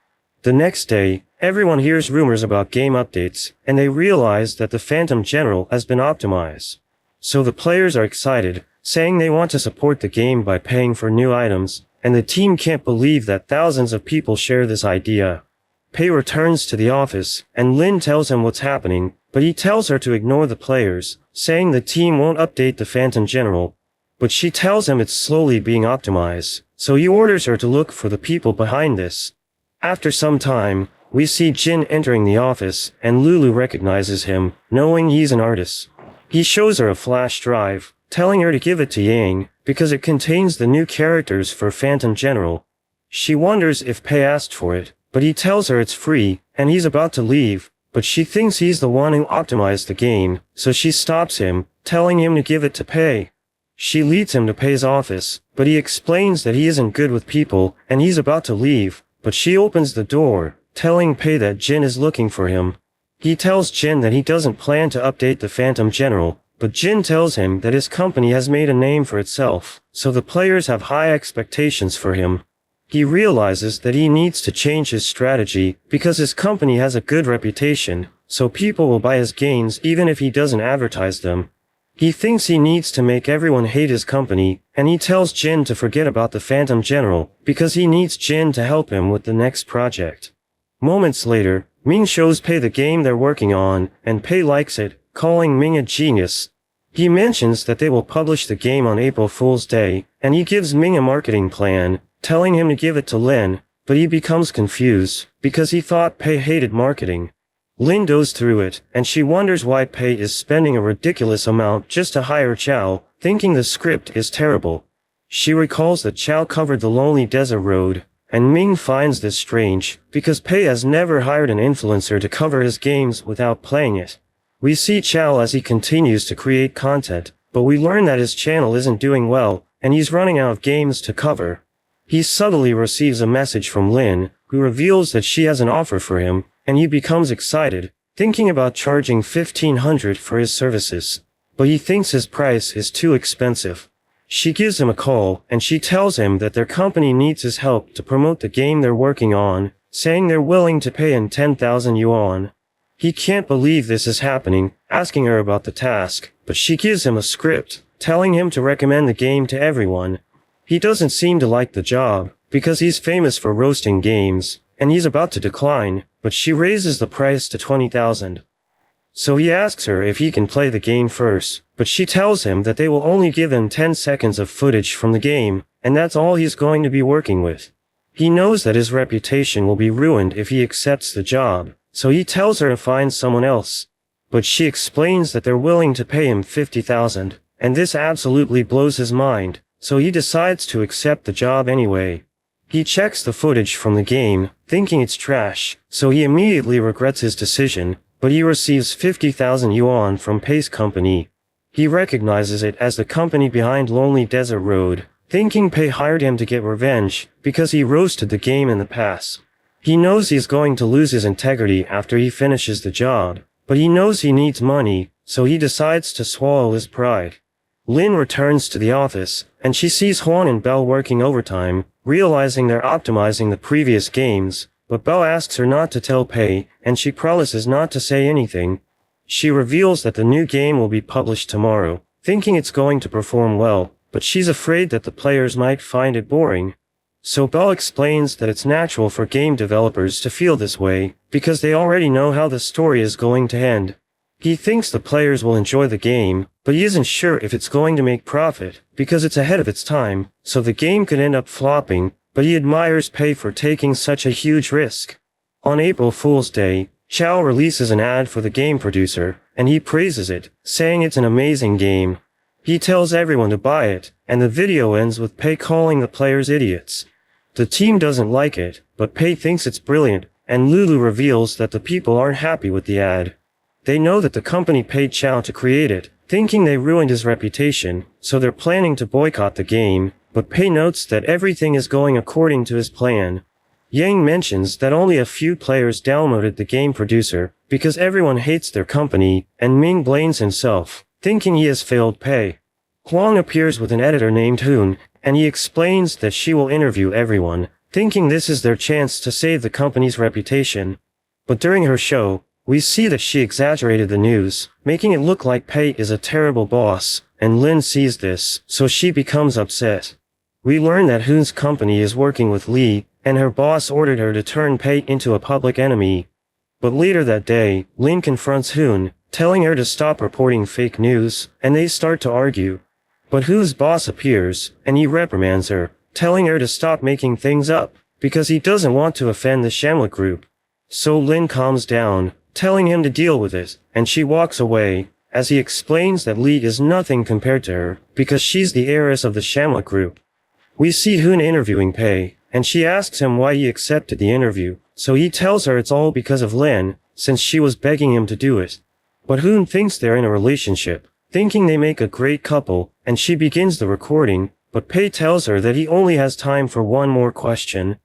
The next day, everyone hears rumors about game updates, and they realize that the Phantom General has been optimized. So the players are excited, saying they want to support the game by paying for new items, and the team can't believe that thousands of people share this idea. Pei returns to the office, and Lin tells him what's happening, but he tells her to ignore the players, saying the team won't update the Phantom General. But she tells him it's slowly being optimized, so he orders her to look for the people behind this. After some time, we see Jin entering the office, and Lulu recognizes him, knowing he's an artist. He shows her a flash drive, telling her to give it to Yang, because it contains the new characters for Phantom General. She wonders if Pei asked for it, but he tells her it's free, and he's about to leave, but she thinks he's the one who optimized the game, so she stops him, telling him to give it to Pei. She leads him to Pei's office, but he explains that he isn't good with people, and he's about to leave, but she opens the door, telling Pei that Jin is looking for him. He tells Jin that he doesn't plan to update the Phantom General, but Jin tells him that his company has made a name for itself, so the players have high expectations for him. He realizes that he needs to change his strategy because his company has a good reputation, so people will buy his games even if he doesn't advertise them. He thinks he needs to make everyone hate his company, and he tells Jin to forget about the Phantom General because he needs Jin to help him with the next project. Moments later, Ming shows Pei the game they're working on, and Pei likes it, calling Ming a genius. He mentions that they will publish the game on April Fool's Day, and he gives Ming a marketing plan, telling him to give it to Lin, but he becomes confused, because he thought Pei hated marketing. Lin goes through it, and she wonders why Pei is spending a ridiculous amount just to hire Chow, thinking the script is terrible. She recalls that Chow covered the Lonely Desert Road, and Ming finds this strange, because Pei has never hired an influencer to cover his games without playing it. We see Chow as he continues to create content, but we learn that his channel isn't doing well, and he's running out of games to cover. He subtly receives a message from Lin, who reveals that she has an offer for him, and he becomes excited, thinking about charging 1,500 for his services. But he thinks his price is too expensive. She gives him a call, and she tells him that their company needs his help to promote the game they're working on, saying they're willing to pay him 10,000 yuan. He can't believe this is happening, asking her about the task, but she gives him a script, telling him to recommend the game to everyone. He doesn't seem to like the job, because he's famous for roasting games, and he's about to decline, but she raises the price to 20,000. So he asks her if he can play the game first, but she tells him that they will only give him 10 seconds of footage from the game, and that's all he's going to be working with. He knows that his reputation will be ruined if he accepts the job, so he tells her to find someone else. But she explains that they're willing to pay him 50,000, and this absolutely blows his mind, so he decides to accept the job anyway. He checks the footage from the game, thinking it's trash, so he immediately regrets his decision, but he receives 50,000 yuan from Pei's company. He recognizes it as the company behind Lonely Desert Road, thinking Pei hired him to get revenge because he roasted the game in the past. He knows he's going to lose his integrity after he finishes the job, but he knows he needs money, so he decides to swallow his pride. Lin returns to the office, and she sees Huan and Belle working overtime, realizing they're optimizing the previous games, but Belle asks her not to tell Pei, and she promises not to say anything. She reveals that the new game will be published tomorrow, thinking it's going to perform well, but she's afraid that the players might find it boring. So Belle explains that it's natural for game developers to feel this way, because they already know how the story is going to end. He thinks the players will enjoy the game, but he isn't sure if it's going to make profit, because it's ahead of its time, so the game could end up flopping, but he admires Pei for taking such a huge risk. On April Fool's Day, Chow releases an ad for the game producer, and he praises it, saying it's an amazing game. He tells everyone to buy it, and the video ends with Pei calling the players idiots. The team doesn't like it, but Pei thinks it's brilliant, and Lulu reveals that the people aren't happy with the ad. They know that the company paid Chow to create it, thinking they ruined his reputation, so they're planning to boycott the game, but Pei notes that everything is going according to his plan. Yang mentions that only a few players downloaded the game producer, because everyone hates their company, and Ming blames himself, thinking he has failed Pei. Huang appears with an editor named Hoon, and he explains that she will interview everyone, thinking this is their chance to save the company's reputation. But during her show, we see that she exaggerated the news, making it look like Pei is a terrible boss, and Lin sees this, so she becomes upset. We learn that Hoon's company is working with Li, and her boss ordered her to turn Pei into a public enemy. But later that day, Lin confronts Hoon, telling her to stop reporting fake news, and they start to argue. But Hoon's boss appears, and he reprimands her, telling her to stop making things up, because he doesn't want to offend the Shamlet group. So Lin calms down, telling him to deal with it, and she walks away, as he explains that Li is nothing compared to her, because she's the heiress of the Shamlet group. We see Hoon interviewing Pei, and she asks him why he accepted the interview, so he tells her it's all because of Lin, since she was begging him to do it. But Hoon thinks they're in a relationship, thinking they make a great couple, and she begins the recording, but Pei tells her that he only has time for one more question.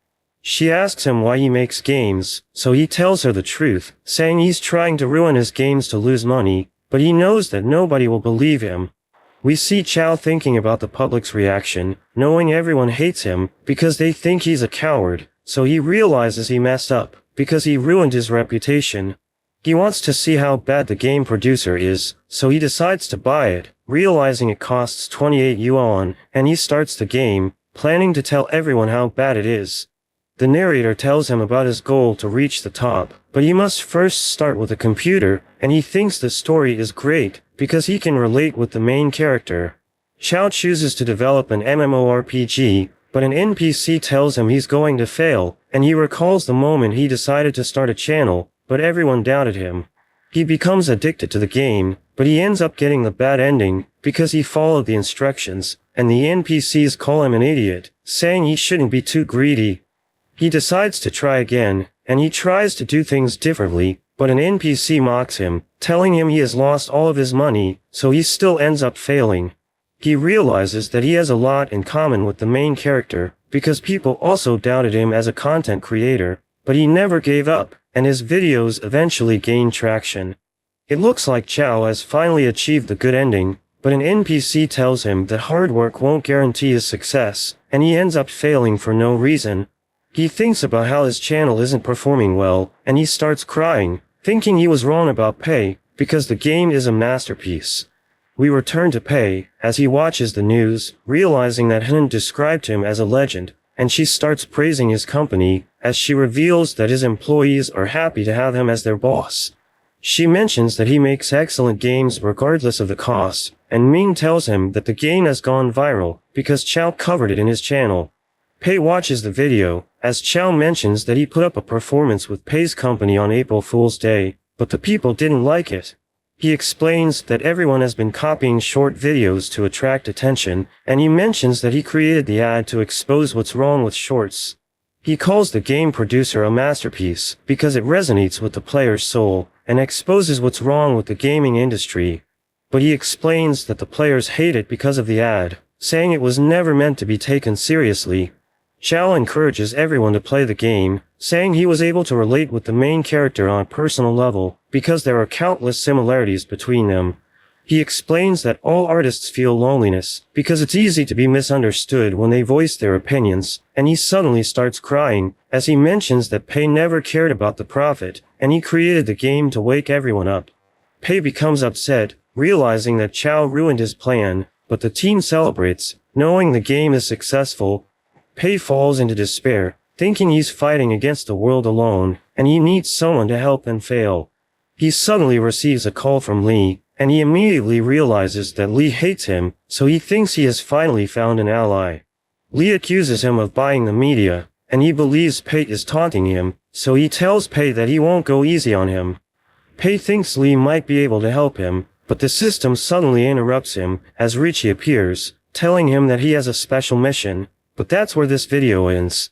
She asks him why he makes games, so he tells her the truth, saying he's trying to ruin his games to lose money, but he knows that nobody will believe him. We see Chow thinking about the public's reaction, knowing everyone hates him, because they think he's a coward, so he realizes he messed up, because he ruined his reputation. He wants to see how bad the game producer is, so he decides to buy it, realizing it costs 28 yuan, and he starts the game, planning to tell everyone how bad it is. The narrator tells him about his goal to reach the top, but he must first start with a computer, and he thinks the story is great, because he can relate with the main character. Chow chooses to develop an MMORPG, but an NPC tells him he's going to fail, and he recalls the moment he decided to start a channel, but everyone doubted him. He becomes addicted to the game, but he ends up getting the bad ending, because he followed the instructions, and the NPCs call him an idiot, saying he shouldn't be too greedy. He decides to try again, and he tries to do things differently, but an NPC mocks him, telling him he has lost all of his money, so he still ends up failing. He realizes that he has a lot in common with the main character, because people also doubted him as a content creator, but he never gave up, and his videos eventually gained traction. It looks like Chow has finally achieved the good ending, but an NPC tells him that hard work won't guarantee his success, and he ends up failing for no reason. He thinks about how his channel isn't performing well, and he starts crying, thinking he was wrong about Pei, because the game is a masterpiece. We return to Pei, as he watches the news, realizing that Han described him as a legend, and she starts praising his company, as she reveals that his employees are happy to have him as their boss. She mentions that he makes excellent games regardless of the cost, and Ming tells him that the game has gone viral, because Chow covered it in his channel. Pei watches the video, as Chow mentions that he put up a performance with Pei's company on April Fool's Day, but the people didn't like it. He explains that everyone has been copying short videos to attract attention, and he mentions that he created the ad to expose what's wrong with shorts. He calls the game producer a masterpiece, because it resonates with the player's soul, and exposes what's wrong with the gaming industry. But he explains that the players hate it because of the ad, saying it was never meant to be taken seriously. Chow encourages everyone to play the game, saying he was able to relate with the main character on a personal level, because there are countless similarities between them. He explains that all artists feel loneliness, because it's easy to be misunderstood when they voice their opinions, and he suddenly starts crying, as he mentions that Pei never cared about the profit, and he created the game to wake everyone up. Pei becomes upset, realizing that Chow ruined his plan, but the team celebrates, knowing the game is successful. Pei falls into despair, thinking he's fighting against the world alone, and he needs someone to help and fail. He suddenly receives a call from Lee, and he immediately realizes that Lee hates him, so he thinks he has finally found an ally. Lee accuses him of buying the media, and he believes Pei is taunting him, so he tells Pei that he won't go easy on him. Pei thinks Lee might be able to help him, but the system suddenly interrupts him, as Richie appears, telling him that he has a special mission. But that's where this video ends.